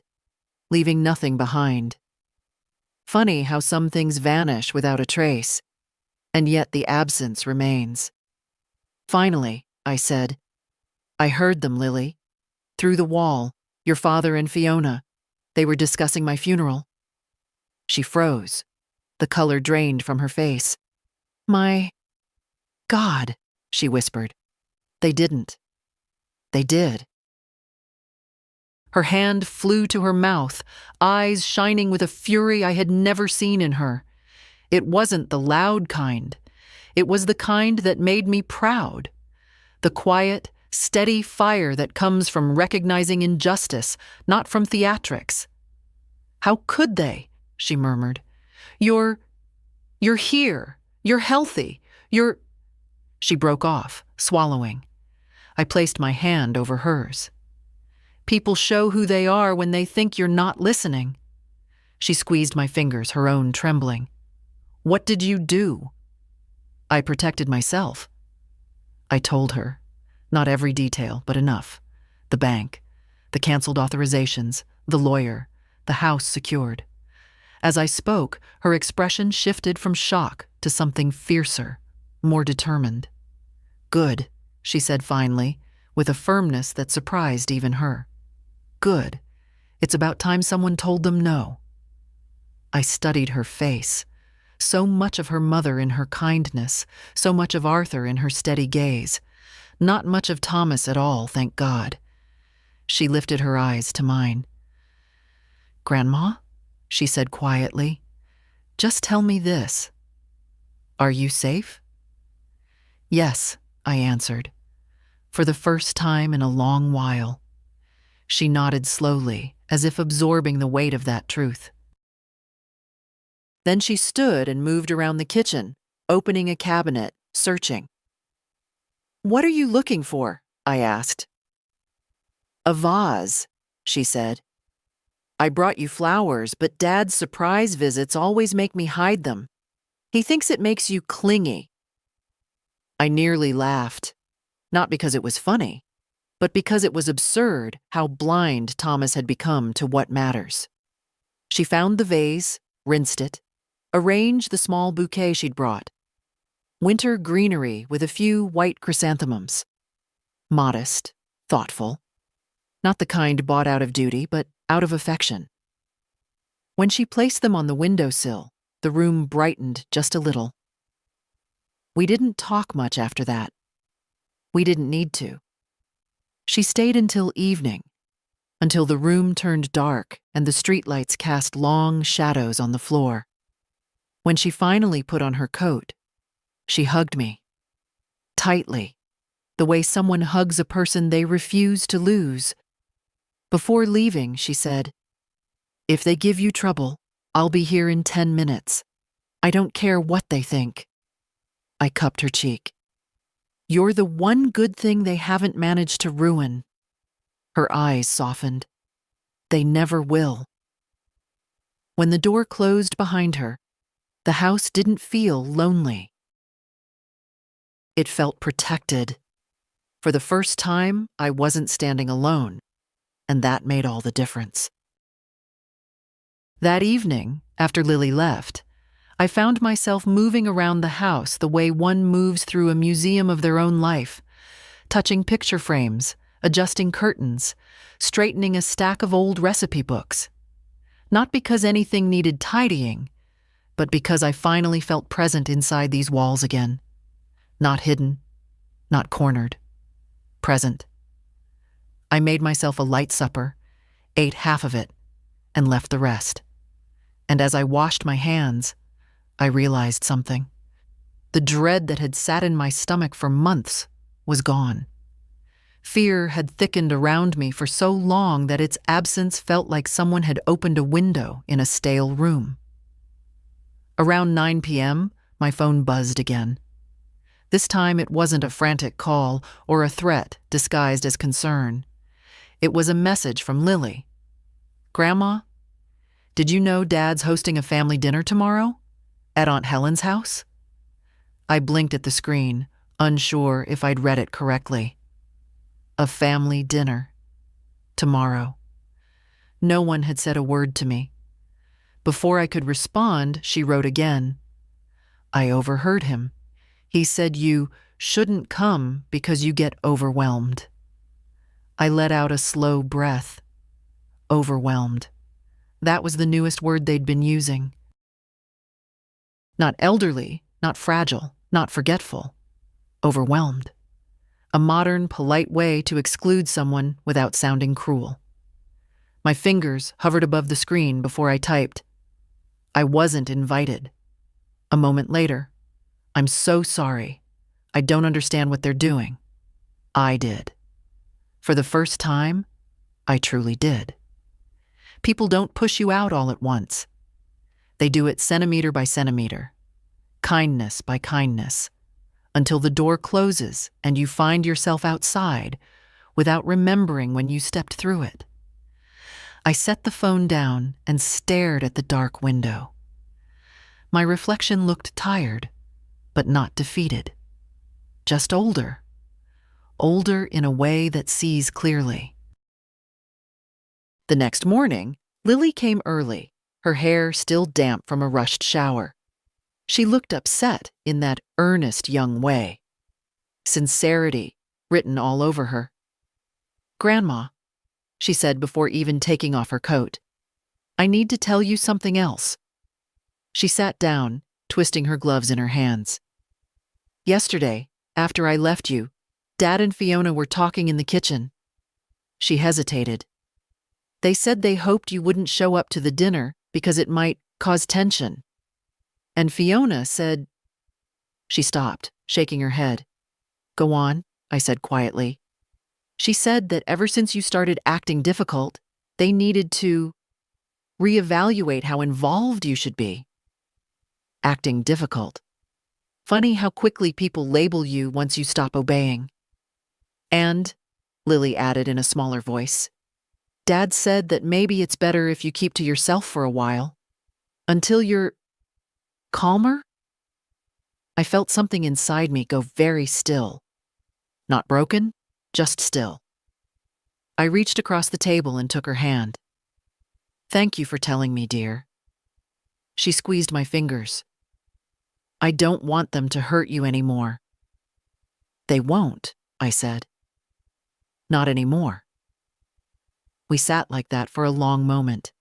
leaving nothing behind. Funny how some things vanish without a trace, and yet the absence remains. Finally, I said, I heard them, Lily. Through the wall, your father and Fiona. They were discussing my funeral. She froze, The color drained from her face. "My God," she whispered. "They didn't. They did." Her hand flew to her mouth, eyes shining with a fury I had never seen in her. It wasn't the loud kind. It was the kind that made me proud. The quiet, steady fire that comes from recognizing injustice, not from theatrics. "How could they?" she murmured. You're here. You're healthy. You're—" She broke off, swallowing. I placed my hand over hers. "People show who they are when they think you're not listening." She squeezed my fingers, her own trembling. "What did you do?" "I protected myself." I told her. Not every detail, but enough. The bank, the canceled authorizations, the lawyer, the house secured. As I spoke, her expression shifted from shock to something fiercer, more determined. "Good," she said finally, with a firmness that surprised even her. "Good. It's about time someone told them no." I studied her face. So much of her mother in her kindness, so much of Arthur in her steady gaze. Not much of Thomas at all, thank God. She lifted her eyes to mine. "Grandma," she said quietly, "just tell me this. Are you safe?" "Yes," I answered, for the first time in a long while. She nodded slowly, as if absorbing the weight of that truth. Then she stood and moved around the kitchen, opening a cabinet, searching. "What are you looking for?" I asked. "A vase," she said. "I brought you flowers, but Dad's surprise visits always make me hide them. He thinks it makes you clingy." I nearly laughed, not because it was funny, but because it was absurd how blind Thomas had become to what matters. She found the vase, rinsed it, arranged the small bouquet she'd brought. Winter greenery with a few white chrysanthemums. Modest, thoughtful. Not the kind bought out of duty, but out of affection. When she placed them on the windowsill, the room brightened just a little. We didn't talk much after that. We didn't need to. She stayed until evening, until the room turned dark and the streetlights cast long shadows on the floor. When she finally put on her coat, she hugged me. Tightly, the way someone hugs a person they refuse to lose. Before leaving, she said, "If they give you trouble, I'll be here in 10 minutes. I don't care what they think." I cupped her cheek. "You're the one good thing they haven't managed to ruin." Her eyes softened. "They never will." When the door closed behind her, the house didn't feel lonely. It felt protected. For the first time, I wasn't standing alone, and that made all the difference. That evening, after Lily left, I found myself moving around the house the way one moves through a museum of their own life, touching picture frames, adjusting curtains, straightening a stack of old recipe books. Not because anything needed tidying, but because I finally felt present inside these walls again. Not hidden, not cornered. Present. I made myself a light supper, ate half of it, and left the rest. And as I washed my hands, I realized something. The dread that had sat in my stomach for months was gone. Fear had thickened around me for so long that its absence felt like someone had opened a window in a stale room. Around 9 p.m., my phone buzzed again. This time it wasn't a frantic call or a threat disguised as concern. It was a message from Lily. "Grandma, did you know Dad's hosting a family dinner tomorrow? At Aunt Helen's house?" I blinked at the screen, unsure if I'd read it correctly. A family dinner. Tomorrow. No one had said a word to me. Before I could respond, she wrote again. "I overheard him. He said you shouldn't come because you get overwhelmed." I let out a slow breath. Overwhelmed. That was the newest word they'd been using. Not elderly, not fragile, not forgetful. Overwhelmed. A modern, polite way to exclude someone without sounding cruel. My fingers hovered above the screen before I typed. I wasn't invited. A moment later, I'm so sorry. I don't understand what they're doing. I did. For the first time, I truly did. People don't push you out all at once. They do it centimeter by centimeter, kindness by kindness, until the door closes and you find yourself outside without remembering when you stepped through it. I set the phone down and stared at the dark window. My reflection looked tired, but not defeated. Just older. Older in a way that sees clearly. The next morning, Lily came early, her hair still damp from a rushed shower. She looked upset in that earnest young way. Sincerity written all over her. "Grandma," she said before even taking off her coat, "I need to tell you something else." She sat down, twisting her gloves in her hands. "Yesterday, after I left you, Dad and Fiona were talking in the kitchen." She hesitated. "They said they hoped you wouldn't show up to the dinner because it might cause tension. And Fiona said—" She stopped, shaking her head. "Go on," I said quietly. "She said that ever since you started acting difficult, they needed to reevaluate how involved you should be." Acting difficult. Funny how quickly people label you once you stop obeying. "And," Lily added in a smaller voice, "Dad said that maybe it's better if you keep to yourself for a while. Until you're calmer?" I felt something inside me go very still. Not broken, just still. I reached across the table and took her hand. "Thank you for telling me, dear." She squeezed my fingers. "I don't want them to hurt you anymore." "They won't," I said. "Not anymore." We sat like that for a long moment.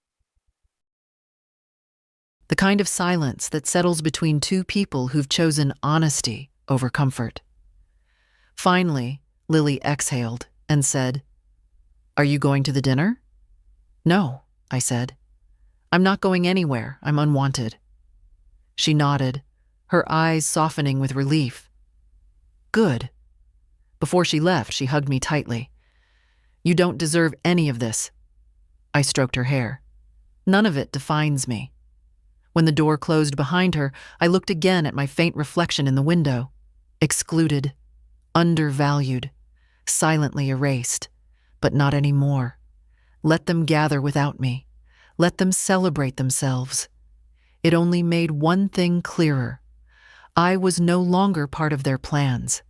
The kind of silence that settles between two people who've chosen honesty over comfort. Finally, Lily exhaled and said, "Are you going to the dinner?" "No," I said. "I'm not going anywhere. I'm unwanted." She nodded, her eyes softening with relief. "Good." Before she left, she hugged me tightly. "You don't deserve any of this." I stroked her hair. "None of it defines me." When the door closed behind her, I looked again at my faint reflection in the window. Excluded, undervalued, silently erased, but not anymore. Let them gather without me. Let them celebrate themselves. It only made one thing clearer. I was no longer part of their plans,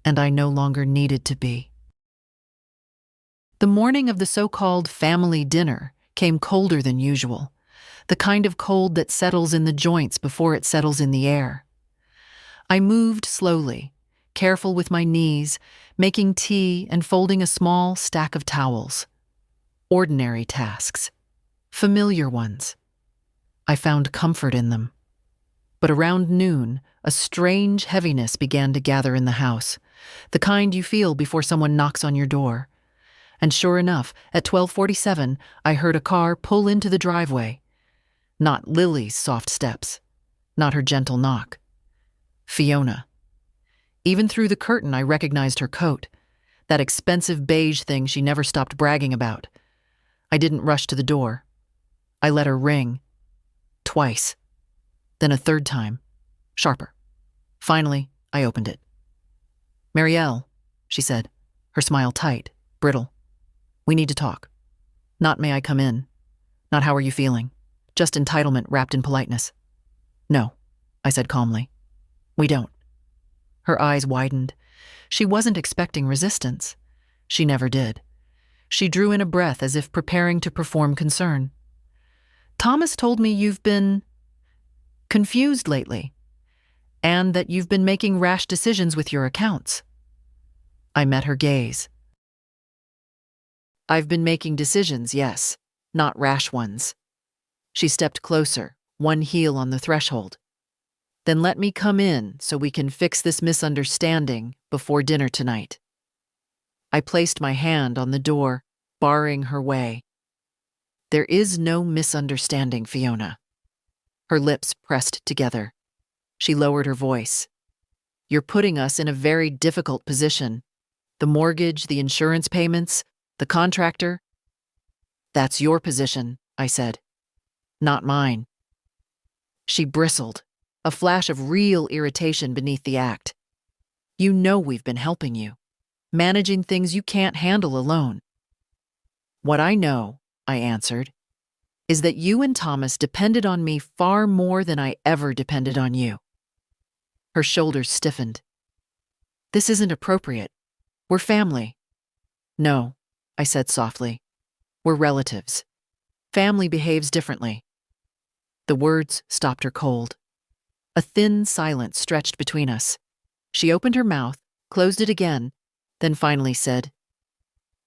and I no longer needed to be. The morning of the so-called family dinner came colder than usual, the kind of cold that settles in the joints before it settles in the air. I moved slowly, careful with my knees, making tea and folding a small stack of towels. Ordinary tasks, familiar ones. I found comfort in them. But around noon, a strange heaviness began to gather in the house, the kind you feel before someone knocks on your door. And sure enough, at 12:47, I heard a car pull into the driveway. Not Lily's soft steps, not her gentle knock. Fiona. Even through the curtain, I recognized her coat, that expensive beige thing she never stopped bragging about. I didn't rush to the door. I let her ring. Twice. Then a third time. Sharper. Finally, I opened it. "Marielle," she said, her smile tight, brittle. "We need to talk. Not may I come in. Not how are you feeling. Just entitlement wrapped in politeness." "No," I said calmly. "We don't." Her eyes widened. She wasn't expecting resistance. She never did. She drew in a breath as if preparing to perform concern. "Thomas told me you've been confused lately, and that you've been making rash decisions with your accounts." I met her gaze. "I've been making decisions, yes, not rash ones." She stepped closer, one heel on the threshold. Then let me come in so we can fix this misunderstanding before dinner tonight. I placed my hand on the door, barring her way. There is no misunderstanding, Fiona. Her lips pressed together. She lowered her voice. You're putting us in a very difficult position. The mortgage, the insurance payments, the contractor. That's your position, I said. Not mine. She bristled, a flash of real irritation beneath the act. You know we've been helping you, managing things you can't handle alone. What I know, I answered, is that you and Thomas depended on me far more than I ever depended on you. Her shoulders stiffened. This isn't appropriate. We're family. No, I said softly. We're relatives. Family behaves differently. The words stopped her cold. A thin silence stretched between us. She opened her mouth, closed it again, then finally said,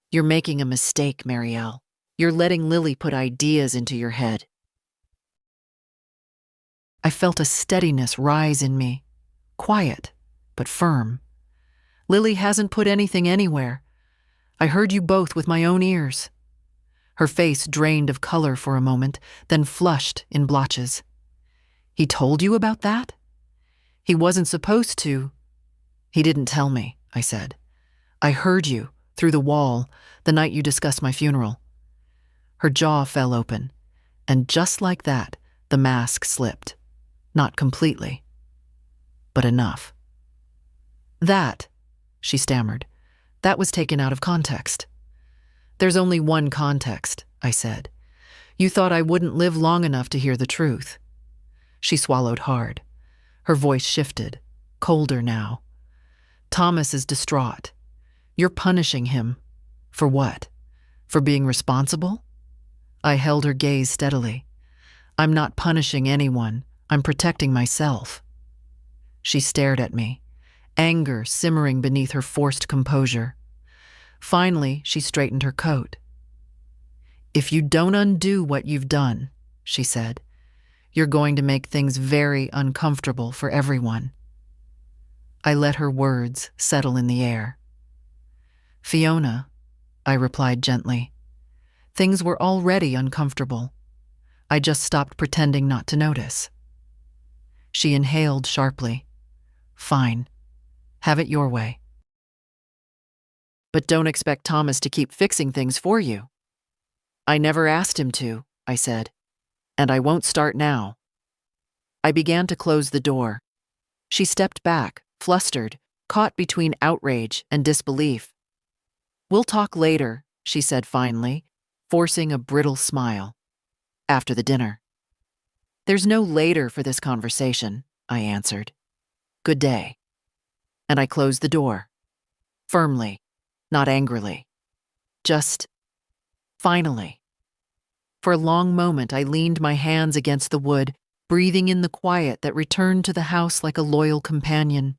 You're making a mistake, Marielle. You're letting Lily put ideas into your head. I felt a steadiness rise in me, quiet, but firm. Lily hasn't put anything anywhere. I heard you both with my own ears. Her face drained of color for a moment, then flushed in blotches. He told you about that? He wasn't supposed to. He didn't tell me, I said. I heard you, through the wall, the night you discussed my funeral. Her jaw fell open, and just like that, the mask slipped. Not completely, but enough. That, she stammered, that was taken out of context. There's only one context, I said. You thought I wouldn't live long enough to hear the truth. She swallowed hard. Her voice shifted, colder now. Thomas is distraught. You're punishing him. For what? For being responsible? I held her gaze steadily. I'm not punishing anyone. I'm protecting myself. She stared at me, anger simmering beneath her forced composure. Finally, she straightened her coat. If you don't undo what you've done, she said, you're going to make things very uncomfortable for everyone. I let her words settle in the air. Fiona, I replied gently, things were already uncomfortable. I just stopped pretending not to notice. She inhaled sharply. Fine. Have it your way. But don't expect Thomas to keep fixing things for you. I never asked him to, I said, and I won't start now. I began to close the door. She stepped back, flustered, caught between outrage and disbelief. We'll talk later, she said finally, forcing a brittle smile. After the dinner. There's no later for this conversation, I answered. Good day. And I closed the door. Firmly, not angrily. Just, finally. For a long moment, I leaned my hands against the wood, breathing in the quiet that returned to the house like a loyal companion.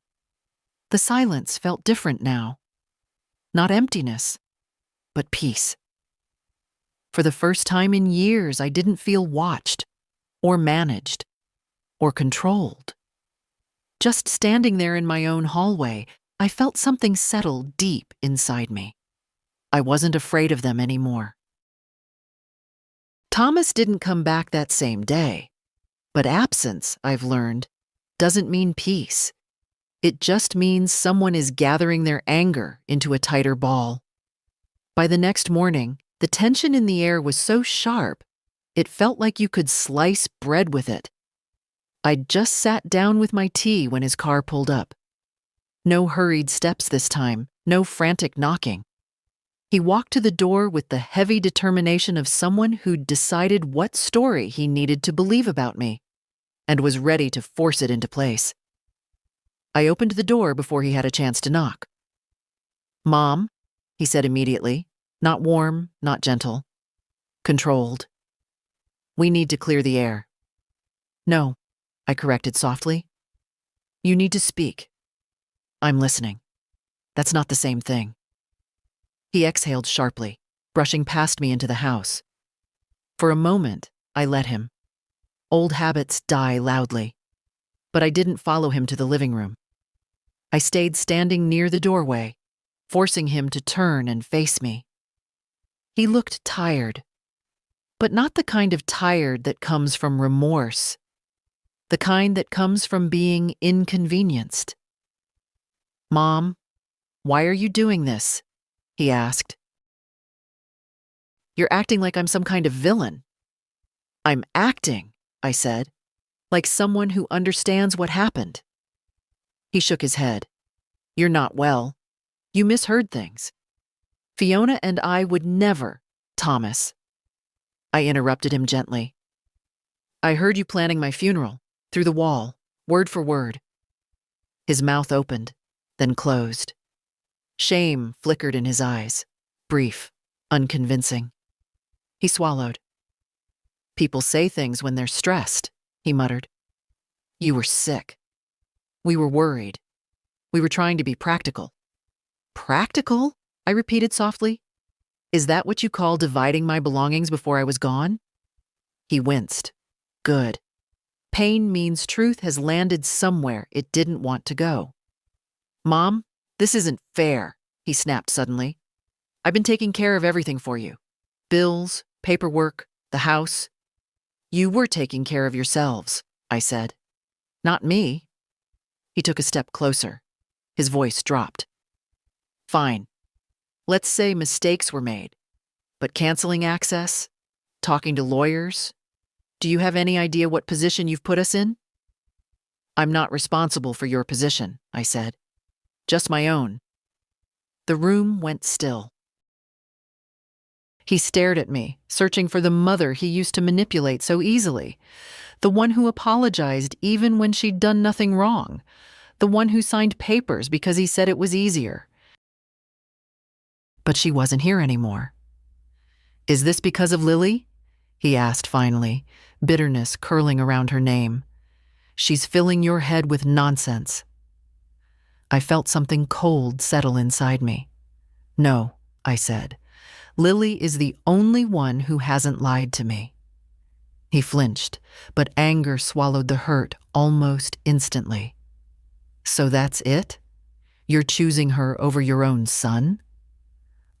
The silence felt different now. Not emptiness, but peace. For the first time in years, I didn't feel watched, or managed, or controlled. Just standing there in my own hallway, I felt something settle deep inside me. I wasn't afraid of them anymore. Thomas didn't come back that same day, but absence, I've learned, doesn't mean peace. It just means someone is gathering their anger into a tighter ball. By the next morning, the tension in the air was so sharp, it felt like you could slice bread with it. I'd just sat down with my tea when his car pulled up. No hurried steps this time, no frantic knocking. He walked to the door with the heavy determination of someone who'd decided what story he needed to believe about me, and was ready to force it into place. I opened the door before he had a chance to knock. Mom, he said immediately, not warm, not gentle. Controlled. We need to clear the air. No, I corrected softly. You need to speak. I'm listening. That's not the same thing. He exhaled sharply, brushing past me into the house. For a moment, I let him. Old habits die loudly. but I didn't follow him to the living room. I stayed standing near the doorway, forcing him to turn and face me. He looked tired, but not the kind of tired that comes from remorse, the kind that comes from being inconvenienced. "Mom, why are you doing this?" he asked. "You're acting like I'm some kind of villain." "I'm acting," I said, "like someone who understands what happened." He shook his head. "You're not well. You misheard things. Fiona and I would never, Thomas." I interrupted him gently. "I heard you planning my funeral, through the wall, word for word." His mouth opened, then closed. Shame flickered in his eyes, brief, unconvincing. He swallowed. "People say things when they're stressed," he muttered. "You were sick. We were worried. We were trying to be practical." "Practical?" I repeated softly. "Is that what you call dividing my belongings before I was gone?" He winced. "Good. Pain means truth has landed somewhere it didn't want to go." "Mom, this isn't fair," he snapped suddenly. "I've been taking care of everything for you. Bills, paperwork, the house. You were taking care of yourselves," I said. "Not me." He took a step closer. His voice dropped. "Fine. Let's say mistakes were made. But canceling access? Talking to lawyers? Do you have any idea what position you've put us in?" "I'm not responsible for your position," I said. "Just my own." The room went still. He stared at me, searching for the mother he used to manipulate so easily, the one who apologized even when she'd done nothing wrong, the one who signed papers because he said it was easier. But she wasn't here anymore. "Is this because of Lily?" he asked finally, bitterness curling around her name. "She's filling your head with nonsense." I felt something cold settle inside me. "No," I said. "Lily is the only one who hasn't lied to me." He flinched, but anger swallowed the hurt almost instantly. "So that's it? You're choosing her over your own son?"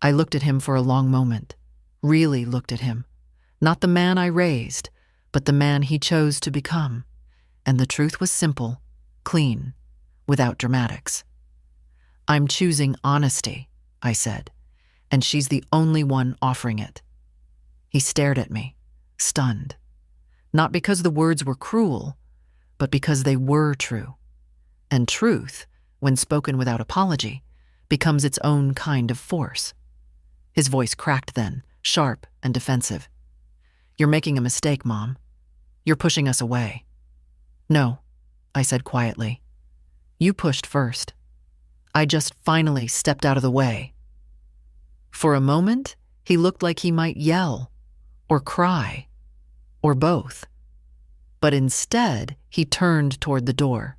I looked at him for a long moment, really looked at him. Not the man I raised, but the man he chose to become. And the truth was simple, clean, without dramatics. "I'm choosing honesty," I said, "and she's the only one offering it." He stared at me, stunned. Not because the words were cruel, but because they were true. And truth, when spoken without apology, becomes its own kind of force. His voice cracked then, sharp and defensive. "You're making a mistake, Mom. You're pushing us away." "No," I said quietly. "You pushed first. I just finally stepped out of the way." For a moment, he looked like he might yell, or cry, or both. But instead, he turned toward the door.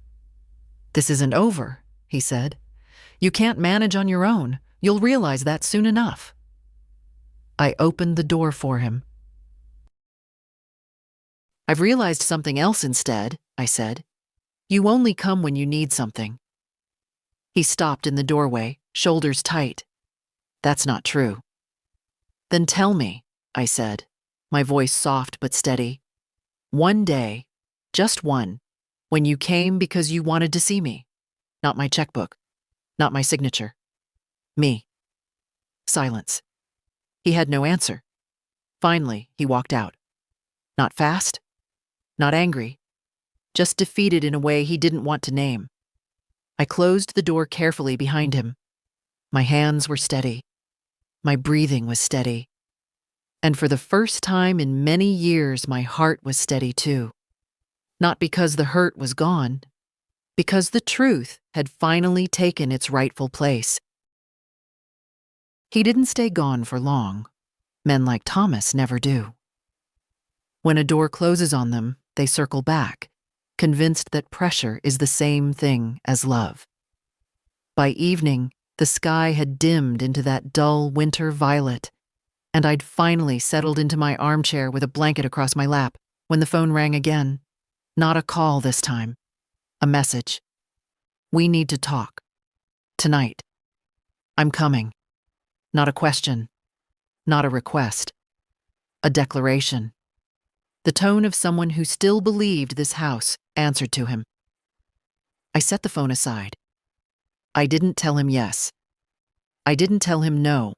"This isn't over," he said. "You can't manage on your own. You'll realize that soon enough." I opened the door for him. "I've realized something else instead," I said. "You only come when you need something." He stopped in the doorway, shoulders tight. "That's not true." "Then tell me," I said, my voice soft but steady. "One day, just one, when you came because you wanted to see me. Not my checkbook, not my signature. Me." Silence. He had no answer. Finally, he walked out. Not fast, not angry, just defeated in a way he didn't want to name. I closed the door carefully behind him. My hands were steady. My breathing was steady. And for the first time in many years, my heart was steady too. Not because the hurt was gone, because the truth had finally taken its rightful place. He didn't stay gone for long. Men like Thomas never do. When a door closes on them, they circle back, convinced that pressure is the same thing as love. By evening, the sky had dimmed into that dull winter violet, and I'd finally settled into my armchair with a blanket across my lap when the phone rang again. Not a call this time. A message. We need to talk. Tonight. I'm coming. Not a question. Not a request. A declaration. The tone of someone who still believed this house answered to him. I set the phone aside. I didn't tell him yes. I didn't tell him no.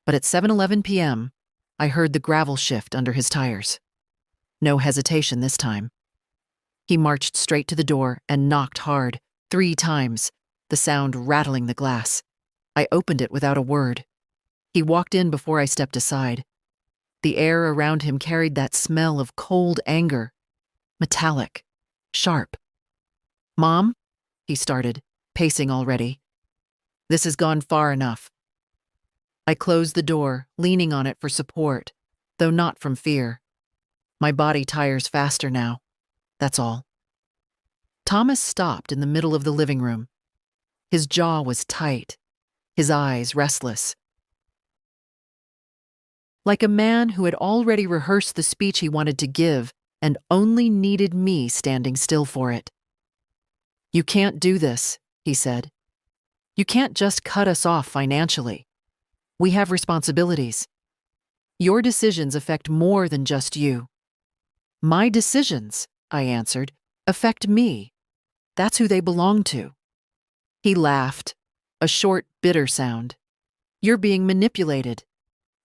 But at 7:11 p.m., I heard the gravel shift under his tires. No hesitation this time. He marched straight to the door and knocked hard, 3 times, the sound rattling the glass. I opened it without a word. He walked in before I stepped aside. The air around him carried that smell of cold anger, metallic, sharp. Mom, he started, pacing already. This has gone far enough. I closed the door, leaning on it for support, though not from fear. My body tires faster now. That's all. Thomas stopped in the middle of the living room. His jaw was tight, his eyes restless. Like a man who had already rehearsed the speech he wanted to give and only needed me standing still for it. You can't do this, he said. You can't just cut us off financially. We have responsibilities. Your decisions affect more than just you. My decisions, I answered, affect me. That's who they belong to. He laughed, a short, bitter sound. You're being manipulated.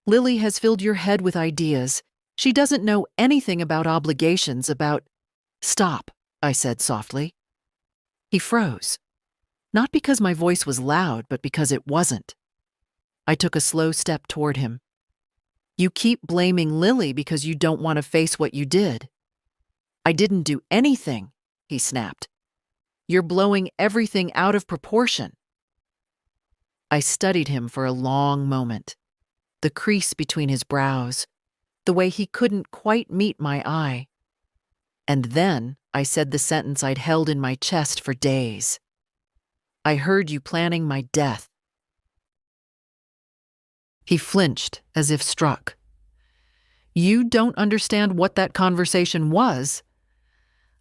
Lily has filled your head with ideas. She doesn't know anything about obligations, about— Stop, I said softly. He froze. Not because my voice was loud, but because it wasn't. I took a slow step toward him. You keep blaming Lily because you don't want to face what you did. I didn't do anything, he snapped. You're blowing everything out of proportion. I studied him for a long moment. The crease between his brows, the way he couldn't quite meet my eye. And then I said the sentence I'd held in my chest for days. I heard you planning my death. He flinched as if struck. You don't understand what that conversation was.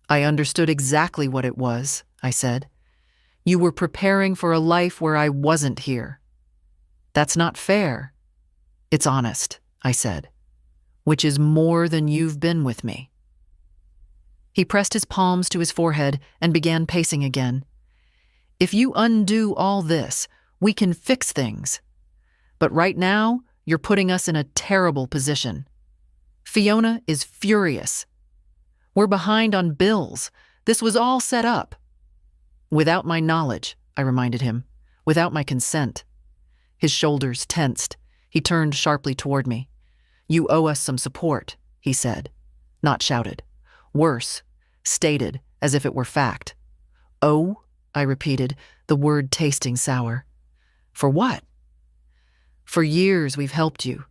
I understood exactly what it was, I said. You were preparing for a life where I wasn't here. That's not fair. It's honest, I said, which is more than you've been with me. He pressed his palms to his forehead and began pacing again. If you undo all this, we can fix things. But right now, you're putting us in a terrible position. Fiona is furious. We're behind on bills. This was all set up. Without my knowledge, I reminded him. Without my consent. His shoulders tensed. He turned sharply toward me. You owe us some support, he said. Not shouted. Worse, stated as if it were fact. Oh, I repeated, the word tasting sour. For what? For years we've helped you.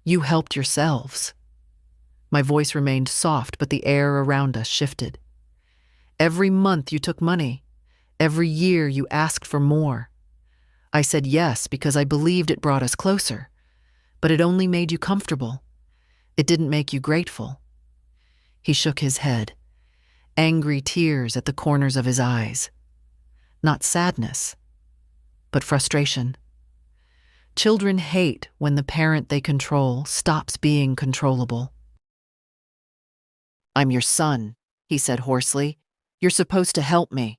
You helped yourselves. My voice remained soft, but the air around us shifted. Every month you took money. Every year you asked for more. I said yes because I believed it brought us closer, but it only made you comfortable. It didn't make you grateful. He shook his head, angry tears at the corners of his eyes. Not sadness, but frustration. Children hate when the parent they control stops being controllable. I'm your son, he said hoarsely. You're supposed to help me.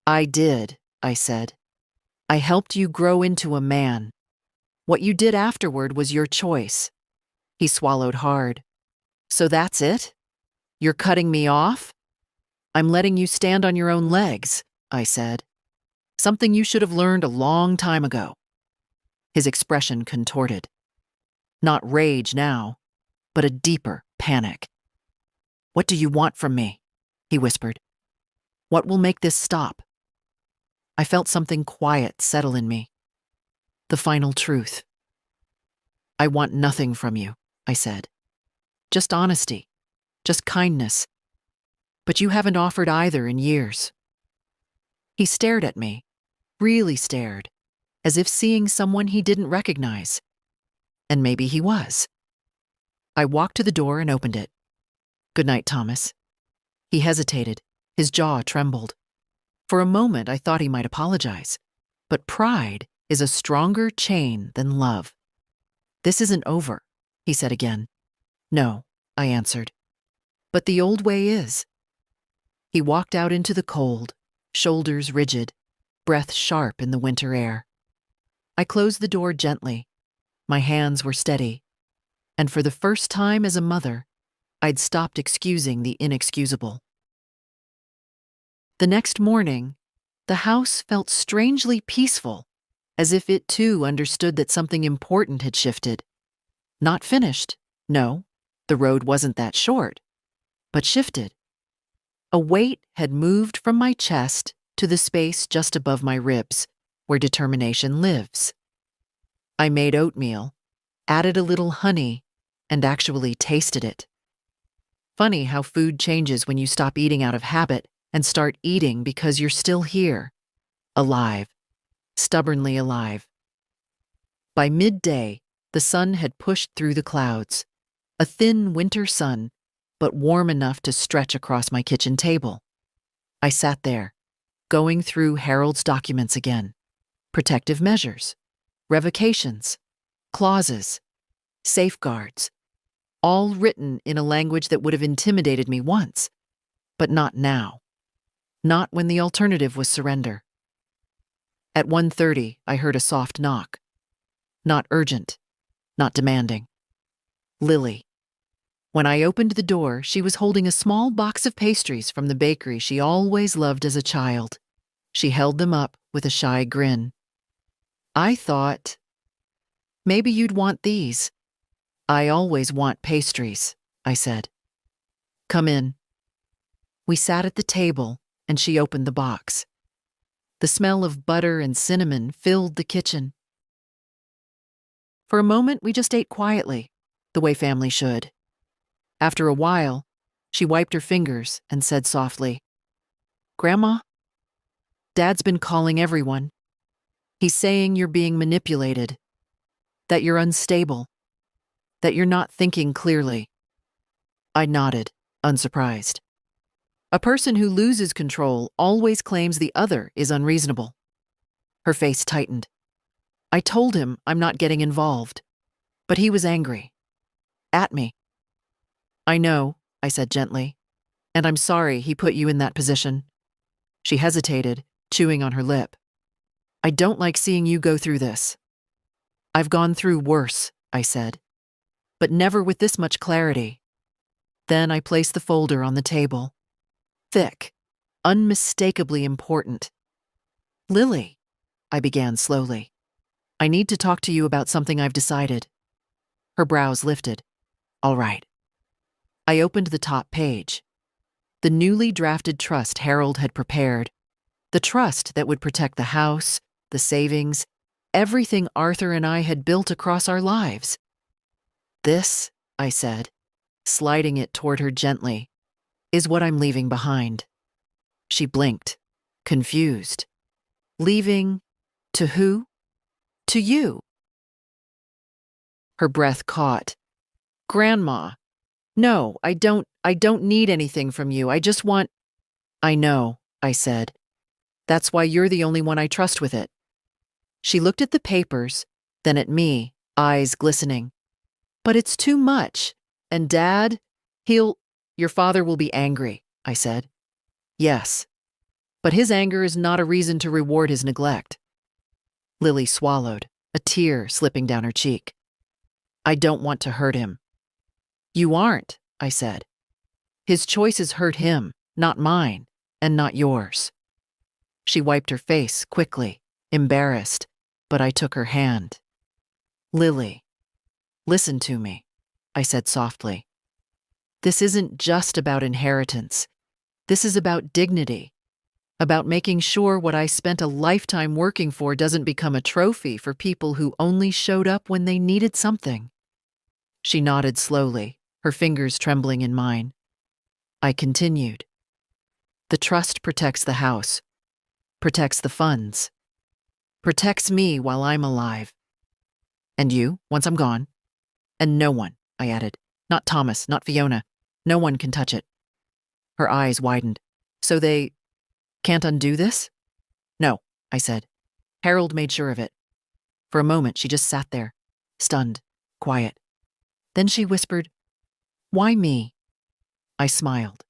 I did, I said. I helped you grow into a man. What you did afterward was your choice. He swallowed hard. So that's it? You're cutting me off? I'm letting you stand on your own legs, I said. Something you should have learned a long time ago. His expression contorted. Not rage now, but a deeper panic. What do you want from me? He whispered. What will make this stop? I felt something quiet settle in me. The final truth. I want nothing from you, I said. Just honesty. Just kindness. But you haven't offered either in years. He stared at me, really stared, as if seeing someone he didn't recognize. And maybe he was. I walked to the door and opened it. Good night, Thomas. He hesitated, His jaw trembled. For a moment, I thought he might apologize. But pride is a stronger chain than love. "This isn't over," he said again. "No," I answered. "But the old way is." He walked out into the cold, shoulders rigid, breath sharp in the winter air. I closed the door gently. My hands were steady. And for the first time as a mother, I'd stopped excusing the inexcusable. The next morning, the house felt strangely peaceful, as if it too understood that something important had shifted. Not finished, no, the road wasn't that short, but shifted. A weight had moved from my chest to the space just above my ribs, where determination lives. I made oatmeal, added a little honey, and actually tasted it. Funny how food changes when you stop eating out of habit and start eating because you're still here, alive, stubbornly alive. By midday, the sun had pushed through the clouds, a thin winter sun, but warm enough to stretch across my kitchen table. I sat there, going through Harold's documents again. Protective measures, revocations, clauses, safeguards, all written in a language that would have intimidated me once, but not now. Not when the alternative was surrender. At 1:30, I heard a soft knock. Not urgent, not demanding. Lily. When I opened the door, she was holding a small box of pastries from the bakery she always loved as a child. She held them up with a shy grin. "I thought, maybe you'd want these." "I always want pastries," I said. "Come in." We sat at the table, and she opened the box. The smell of butter and cinnamon filled the kitchen. For a moment, we just ate quietly, the way family should. After a while, she wiped her fingers and said softly, "Grandma, Dad's been calling everyone. He's saying you're being manipulated, that you're unstable, that you're not thinking clearly." I nodded, unsurprised. A person who loses control always claims the other is unreasonable. Her face tightened. I told him I'm not getting involved, but he was angry. At me. "I know," I said gently, "and I'm sorry he put you in that position." She hesitated, chewing on her lip. "I don't like seeing you go through this." "I've gone through worse," I said, "but never with this much clarity." Then I placed the folder on the table. Thick, unmistakably important. "Lily," I began slowly, "I need to talk to you about something I've decided." Her brows lifted. "All right." I opened the top page. The newly drafted trust Harold had prepared. The trust that would protect the house, the savings, everything Arthur and I had built across our lives. "This," I said, sliding it toward her gently, "is what I'm leaving behind." She blinked, confused. "Leaving to who?" "To you." Her breath caught. "Grandma, no, I don't need anything from you. I just want—" "I know," I said. "That's why you're the only one I trust with it." She looked at the papers, then at me, eyes glistening. "But it's too much. And Dad, your father will be angry," I said. "Yes. But his anger is not a reason to reward his neglect." Lily swallowed, a tear slipping down her cheek. "I don't want to hurt him." "You aren't," I said. "His choices hurt him, not mine, and not yours." She wiped her face quickly, embarrassed, but I took her hand. "Lily, listen to me," I said softly. "This isn't just about inheritance. This is about dignity, about making sure what I spent a lifetime working for doesn't become a trophy for people who only showed up when they needed something." She nodded slowly, her fingers trembling in mine. I continued. "The trust protects the house, protects the funds, protects me while I'm alive. And you, once I'm gone. And no one," I added, "not Thomas, not Fiona. No one can touch it." Her eyes widened. So they can't undo this? No, I said. Harold made sure of it. For a moment, she just sat there, stunned, quiet. Then she whispered, "Why me?" I smiled.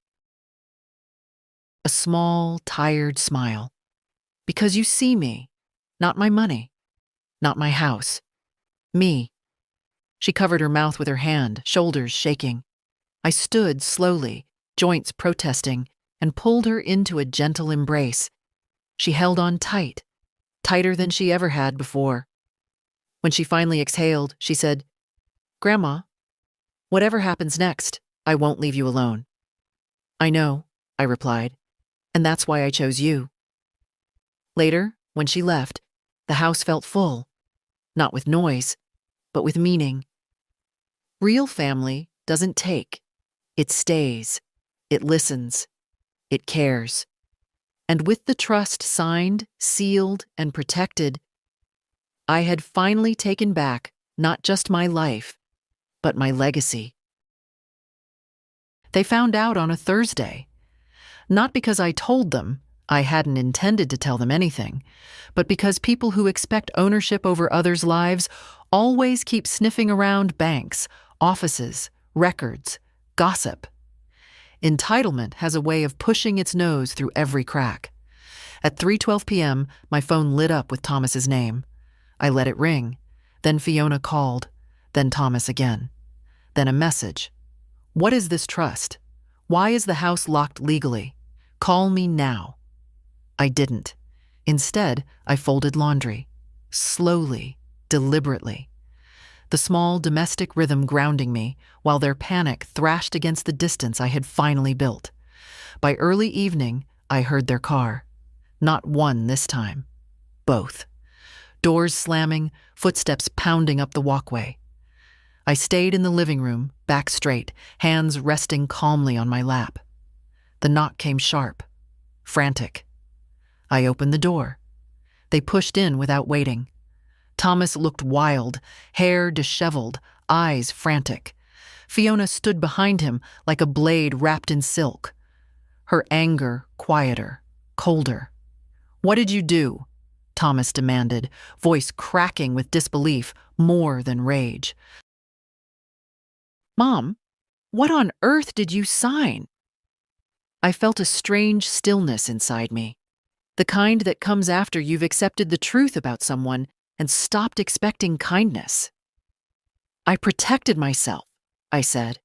A small, tired smile. Because you see me, not my money, not my house. Me. She covered her mouth with her hand, shoulders shaking. I stood slowly, joints protesting, and pulled her into a gentle embrace. She held on tight, tighter than she ever had before. When she finally exhaled, she said, "Grandma, whatever happens next, I won't leave you alone." "I know," I replied, "and that's why I chose you." Later, when she left, the house felt full, not with noise, but with meaning. Real family doesn't take. It stays. It listens. It cares. And with the trust signed, sealed, and protected, I had finally taken back not just my life, but my legacy. They found out on a Thursday. Not because I told them, I hadn't intended to tell them anything, but because people who expect ownership over others' lives always keep sniffing around banks, offices, records, gossip. Entitlement has a way of pushing its nose through every crack. At 3:12 p.m., my phone lit up with Thomas's name. I let it ring. Then Fiona called. Then Thomas again. Then a message. "What is this trust? Why is the house locked legally? Call me now." I didn't. Instead, I folded laundry. Slowly, deliberately. The small domestic rhythm grounding me, while their panic thrashed against the distance I had finally built. By early evening, I heard their car. Not one this time. Both. Doors slamming, footsteps pounding up the walkway. I stayed in the living room, back straight, hands resting calmly on my lap. The knock came sharp, frantic. I opened the door. They pushed in without waiting. Thomas looked wild, hair disheveled, eyes frantic. Fiona stood behind him like a blade wrapped in silk. Her anger quieter, colder. "What did you do?" Thomas demanded, voice cracking with disbelief more than rage. "Mom, what on earth did you sign?" I felt a strange stillness inside me, the kind that comes after you've accepted the truth about someone and stopped expecting kindness. "I protected myself," I said.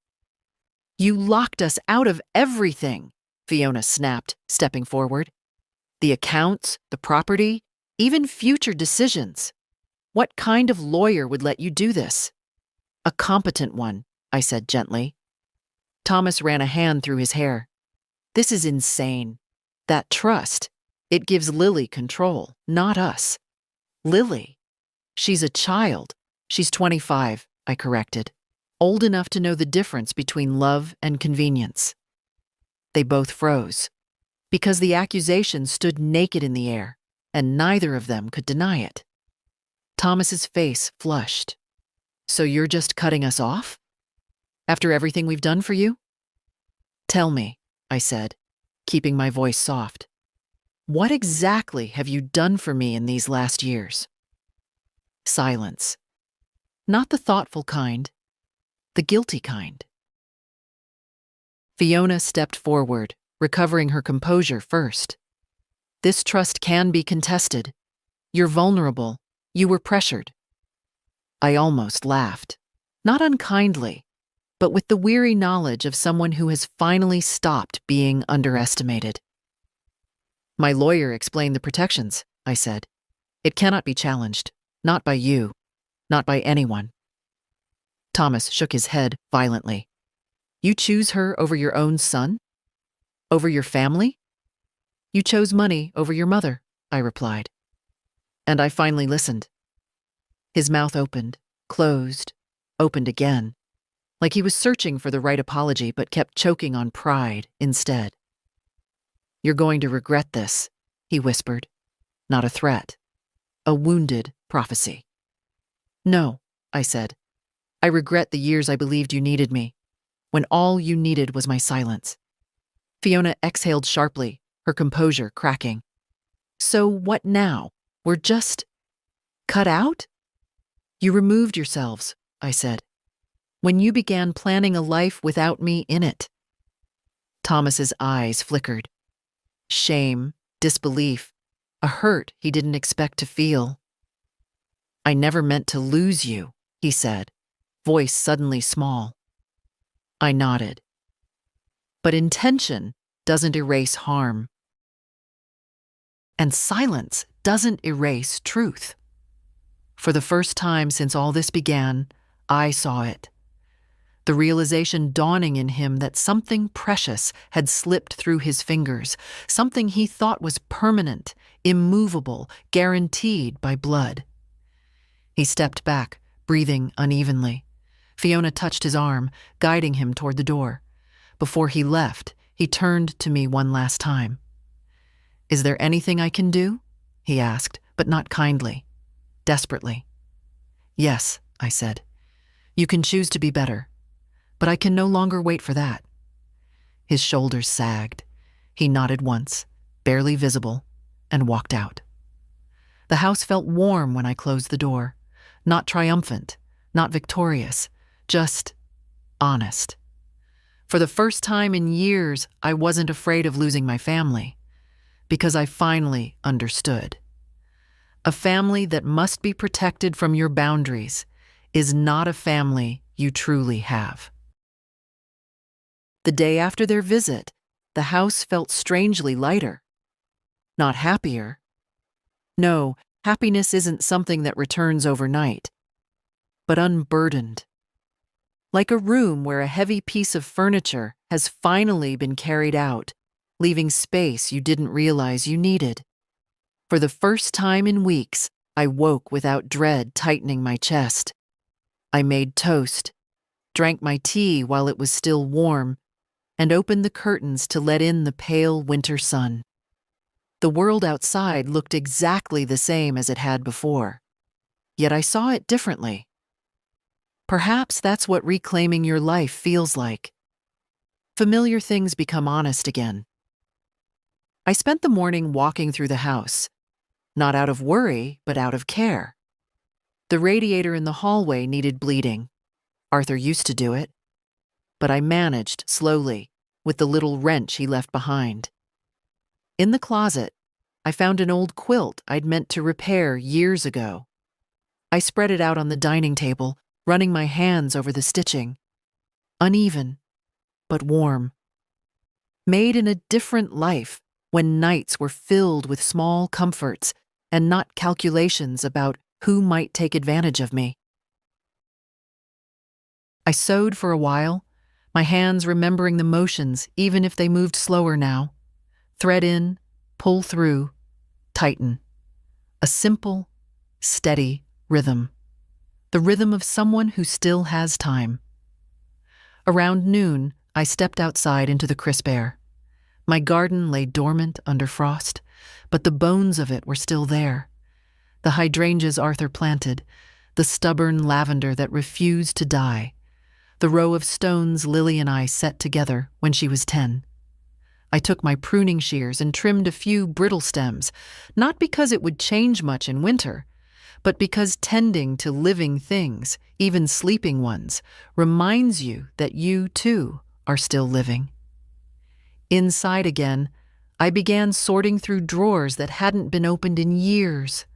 "You locked us out of everything," Fiona snapped, stepping forward. "The accounts, the property, even future decisions. What kind of lawyer would let you do this?" "A competent one," I said gently. Thomas ran a hand through his hair. "This is insane. That trust, it gives Lily control, not us. Lily. She's a child. She's 25, I corrected. Old enough to know the difference between love and convenience." They both froze, because the accusation stood naked in the air, and neither of them could deny it. Thomas's face flushed. "So you're just cutting us off? After everything we've done for you?" "Tell me," I said, keeping my voice soft. "What exactly have you done for me in these last years?" Silence. Not the thoughtful kind, the guilty kind. Fiona stepped forward, recovering her composure first. "This trust can be contested. You're vulnerable. You were pressured." I almost laughed, not unkindly, but with the weary knowledge of someone who has finally stopped being underestimated. "My lawyer explained the protections," I said. "It cannot be challenged. Not by you. Not by anyone." Thomas shook his head violently. "You choose her over your own son? Over your family?" "You chose money over your mother," I replied. And I finally listened. His mouth opened, closed, opened again, like he was searching for the right apology but kept choking on pride instead. "You're going to regret this," he whispered. Not a threat. A wounded prophecy. "No," I said. "I regret the years I believed you needed me, when all you needed was my silence." Fiona exhaled sharply, her composure cracking. So what now? We're just cut out? You removed yourselves, I said, when you began planning a life without me in it. Thomas's eyes flickered. Shame, disbelief, a hurt he didn't expect to feel. I never meant to lose you, he said, voice suddenly small. I nodded. But intention doesn't erase harm. And silence doesn't erase truth. For the first time since all this began, I saw it. The realization dawning in him that something precious had slipped through his fingers, something he thought was permanent, immovable, guaranteed by blood. He stepped back, breathing unevenly. Fiona touched his arm, guiding him toward the door. Before he left, he turned to me one last time. Is there anything I can do? He asked, but not kindly, desperately. Yes, I said. You can choose to be better, but I can no longer wait for that. His shoulders sagged. He nodded once, barely visible, and walked out. The house felt warm when I closed the door, not triumphant, not victorious, just honest. For the first time in years, I wasn't afraid of losing my family, because I finally understood. A family that must be protected from your boundaries is not a family you truly have. The day after their visit, the house felt strangely lighter. Not happier. No, happiness isn't something that returns overnight, but unburdened. Like a room where a heavy piece of furniture has finally been carried out, leaving space you didn't realize you needed. For the first time in weeks, I woke without dread tightening my chest. I made toast, drank my tea while it was still warm, and opened the curtains to let in the pale winter sun. The world outside looked exactly the same as it had before, yet I saw it differently. Perhaps that's what reclaiming your life feels like. Familiar things become honest again. I spent the morning walking through the house, not out of worry, but out of care. The radiator in the hallway needed bleeding. Arthur used to do it. But I managed slowly, with the little wrench he left behind. In the closet, I found an old quilt I'd meant to repair years ago. I spread it out on the dining table, running my hands over the stitching. Uneven, but warm. Made in a different life, when nights were filled with small comforts and not calculations about who might take advantage of me. I sewed for a while, my hands remembering the motions even if they moved slower now. Thread in, pull through, tighten. A simple, steady rhythm. The rhythm of someone who still has time. Around noon, I stepped outside into the crisp air. My garden lay dormant under frost, but the bones of it were still there. The hydrangeas Arthur planted, the stubborn lavender that refused to die, the row of stones Lily and I set together when she was 10. I took my pruning shears and trimmed a few brittle stems, not because it would change much in winter, but because tending to living things, even sleeping ones, reminds you that you, too, are still living. Inside again, I began sorting through drawers that hadn't been opened in years,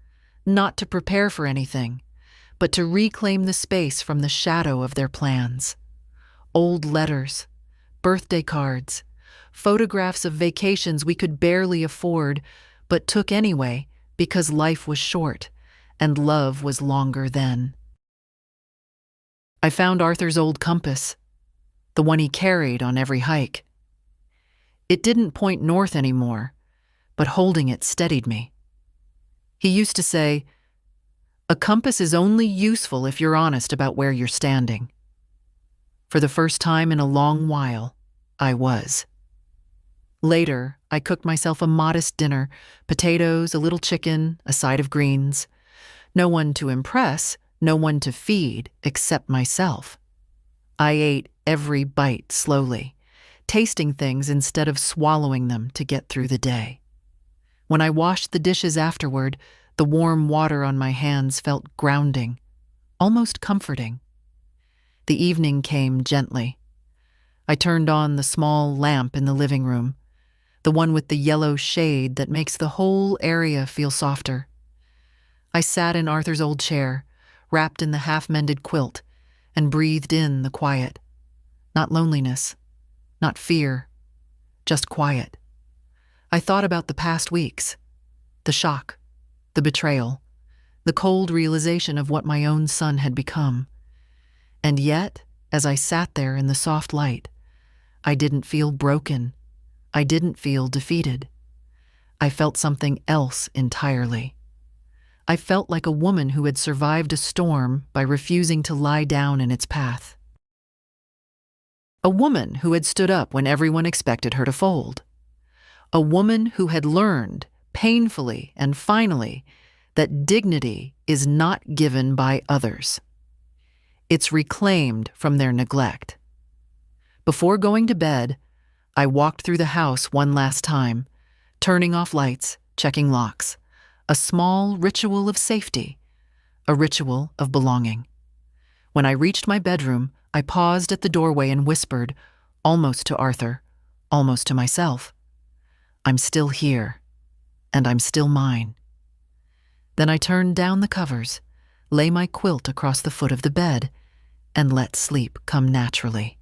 not to prepare for anything, but to reclaim the space from the shadow of their plans. Old letters, birthday cards, photographs of vacations we could barely afford, but took anyway because life was short and love was longer then. I found Arthur's old compass, the one he carried on every hike. It didn't point north anymore, but holding it steadied me. He used to say, "A compass is only useful if you're honest about where you're standing." For the first time in a long while, I was. Later, I cooked myself a modest dinner, potatoes, a little chicken, a side of greens. No one to impress, no one to feed except myself. I ate every bite slowly, tasting things instead of swallowing them to get through the day. When I washed the dishes afterward, the warm water on my hands felt grounding, almost comforting. The evening came gently. I turned on the small lamp in the living room, the one with the yellow shade that makes the whole area feel softer. I sat in Arthur's old chair, wrapped in the half-mended quilt, and breathed in the quiet. Not loneliness, not fear, just quiet. I thought about the past weeks, the shock, the betrayal, the cold realization of what my own son had become. And yet, as I sat there in the soft light, I didn't feel broken. I didn't feel defeated. I felt something else entirely. I felt like a woman who had survived a storm by refusing to lie down in its path. A woman who had stood up when everyone expected her to fold. A woman who had learned, painfully and finally, that dignity is not given by others. It's reclaimed from their neglect. Before going to bed, I walked through the house one last time, turning off lights, checking locks, a small ritual of safety, a ritual of belonging. When I reached my bedroom, I paused at the doorway and whispered, almost to Arthur, almost to myself, "I'm still here, and I'm still mine." Then I turned down the covers, lay my quilt across the foot of the bed, and let sleep come naturally,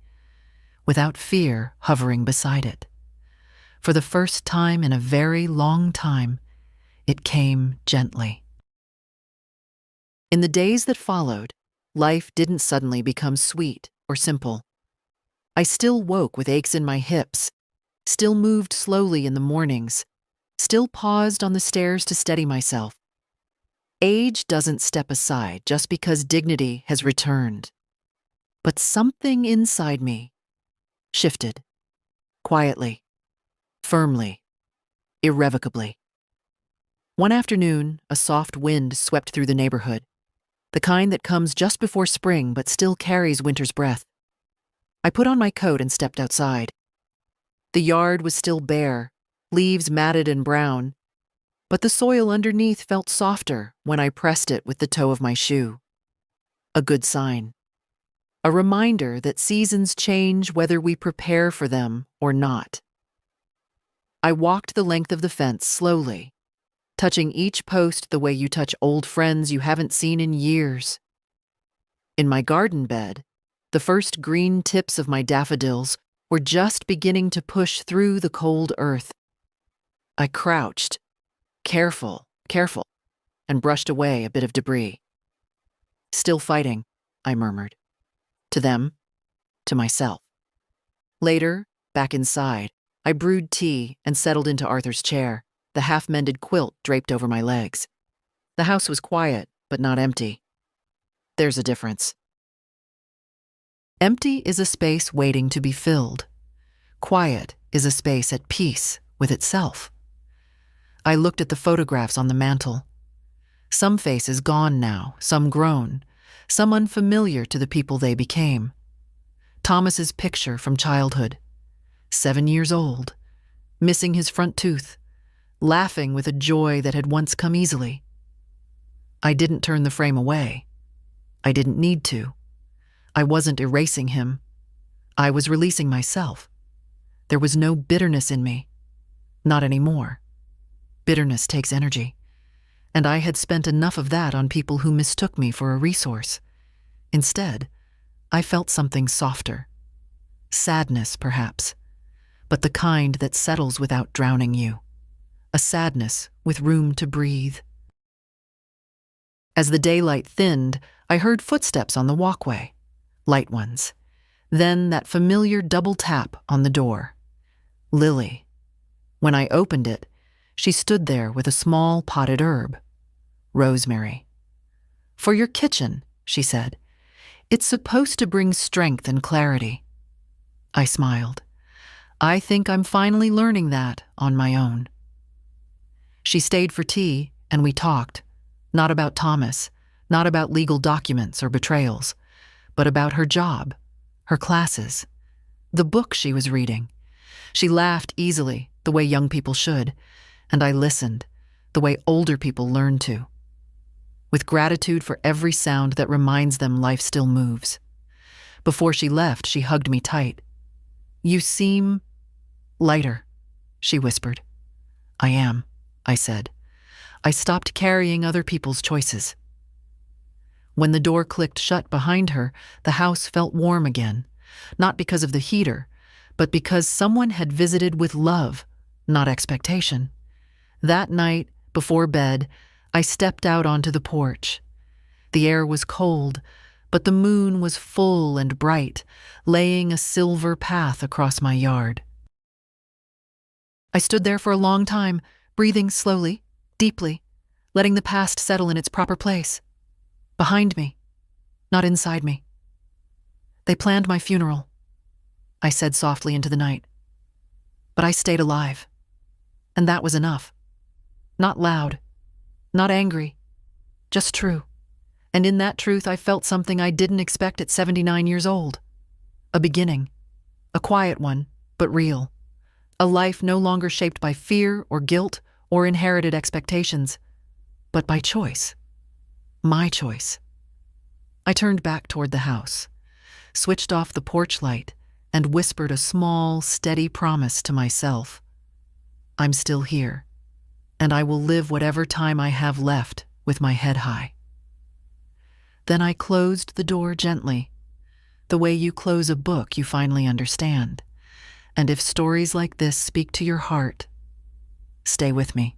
without fear hovering beside it. For the first time in a very long time, it came gently. In the days that followed, life didn't suddenly become sweet or simple. I still woke with aches in my hips, still moved slowly in the mornings, still paused on the stairs to steady myself. Age doesn't step aside just because dignity has returned. But something inside me shifted, quietly, firmly, irrevocably. One afternoon, a soft wind swept through the neighborhood, the kind that comes just before spring but still carries winter's breath. I put on my coat and stepped outside. The yard was still bare, leaves matted and brown, but the soil underneath felt softer when I pressed it with the toe of my shoe. A good sign. A reminder that seasons change whether we prepare for them or not. I walked the length of the fence slowly, touching each post the way you touch old friends you haven't seen in years. In my garden bed, the first green tips of my daffodils were just beginning to push through the cold earth. I crouched, careful, and brushed away a bit of debris. "Still fighting," I murmured. To them, to myself. Later, back inside, I brewed tea and settled into Arthur's chair, the half-mended quilt draped over my legs. The house was quiet, but not empty. There's a difference. Empty is a space waiting to be filled. Quiet is a space at peace with itself. I looked at the photographs on the mantel. Some faces gone now, some grown, some unfamiliar to the people they became. Thomas's picture from childhood, 7 years old, missing his front tooth, laughing with a joy that had once come easily. I didn't turn the frame away. I didn't need to. I wasn't erasing him. I was releasing myself. There was no bitterness in me. Not anymore. Bitterness takes energy. And I had spent enough of that on people who mistook me for a resource. Instead, I felt something softer. Sadness, perhaps, but the kind that settles without drowning you. A sadness with room to breathe. As the daylight thinned, I heard footsteps on the walkway, light ones. Then that familiar double tap on the door. Lily. When I opened it, she stood there with a small potted herb. Rosemary. "For your kitchen," she said. "It's supposed to bring strength and clarity." I smiled. I think I'm finally learning that on my own. She stayed for tea, and we talked, not about Thomas, not about legal documents or betrayals, but about her job, her classes, the book she was reading, She laughed easily, the way young people should, and I listened, the way older people learn to, with gratitude for every sound that reminds them life still moves. Before she left, she hugged me tight. "You seem lighter," she whispered. "I am," I said. I stopped carrying other people's choices. When the door clicked shut behind her, the house felt warm again, not because of the heater, but because someone had visited with love, not expectation. That night, before bed, I stepped out onto the porch. The air was cold, but the moon was full and bright, laying a silver path across my yard. I stood there for a long time, breathing slowly, deeply, letting the past settle in its proper place. Behind me, not inside me. "They planned my funeral," I said softly into the night. But I stayed alive. And that was enough. Not loud, not angry, just true. And in that truth I felt something I didn't expect at 79 years old. A beginning. A quiet one, but real. A life no longer shaped by fear or guilt or inherited expectations, but by choice. My choice. I turned back toward the house, switched off the porch light, and whispered a small, steady promise to myself. I'm still here, and I will live whatever time I have left with my head high. Then I closed the door gently, the way you close a book you finally understand. And if stories like this speak to your heart, stay with me.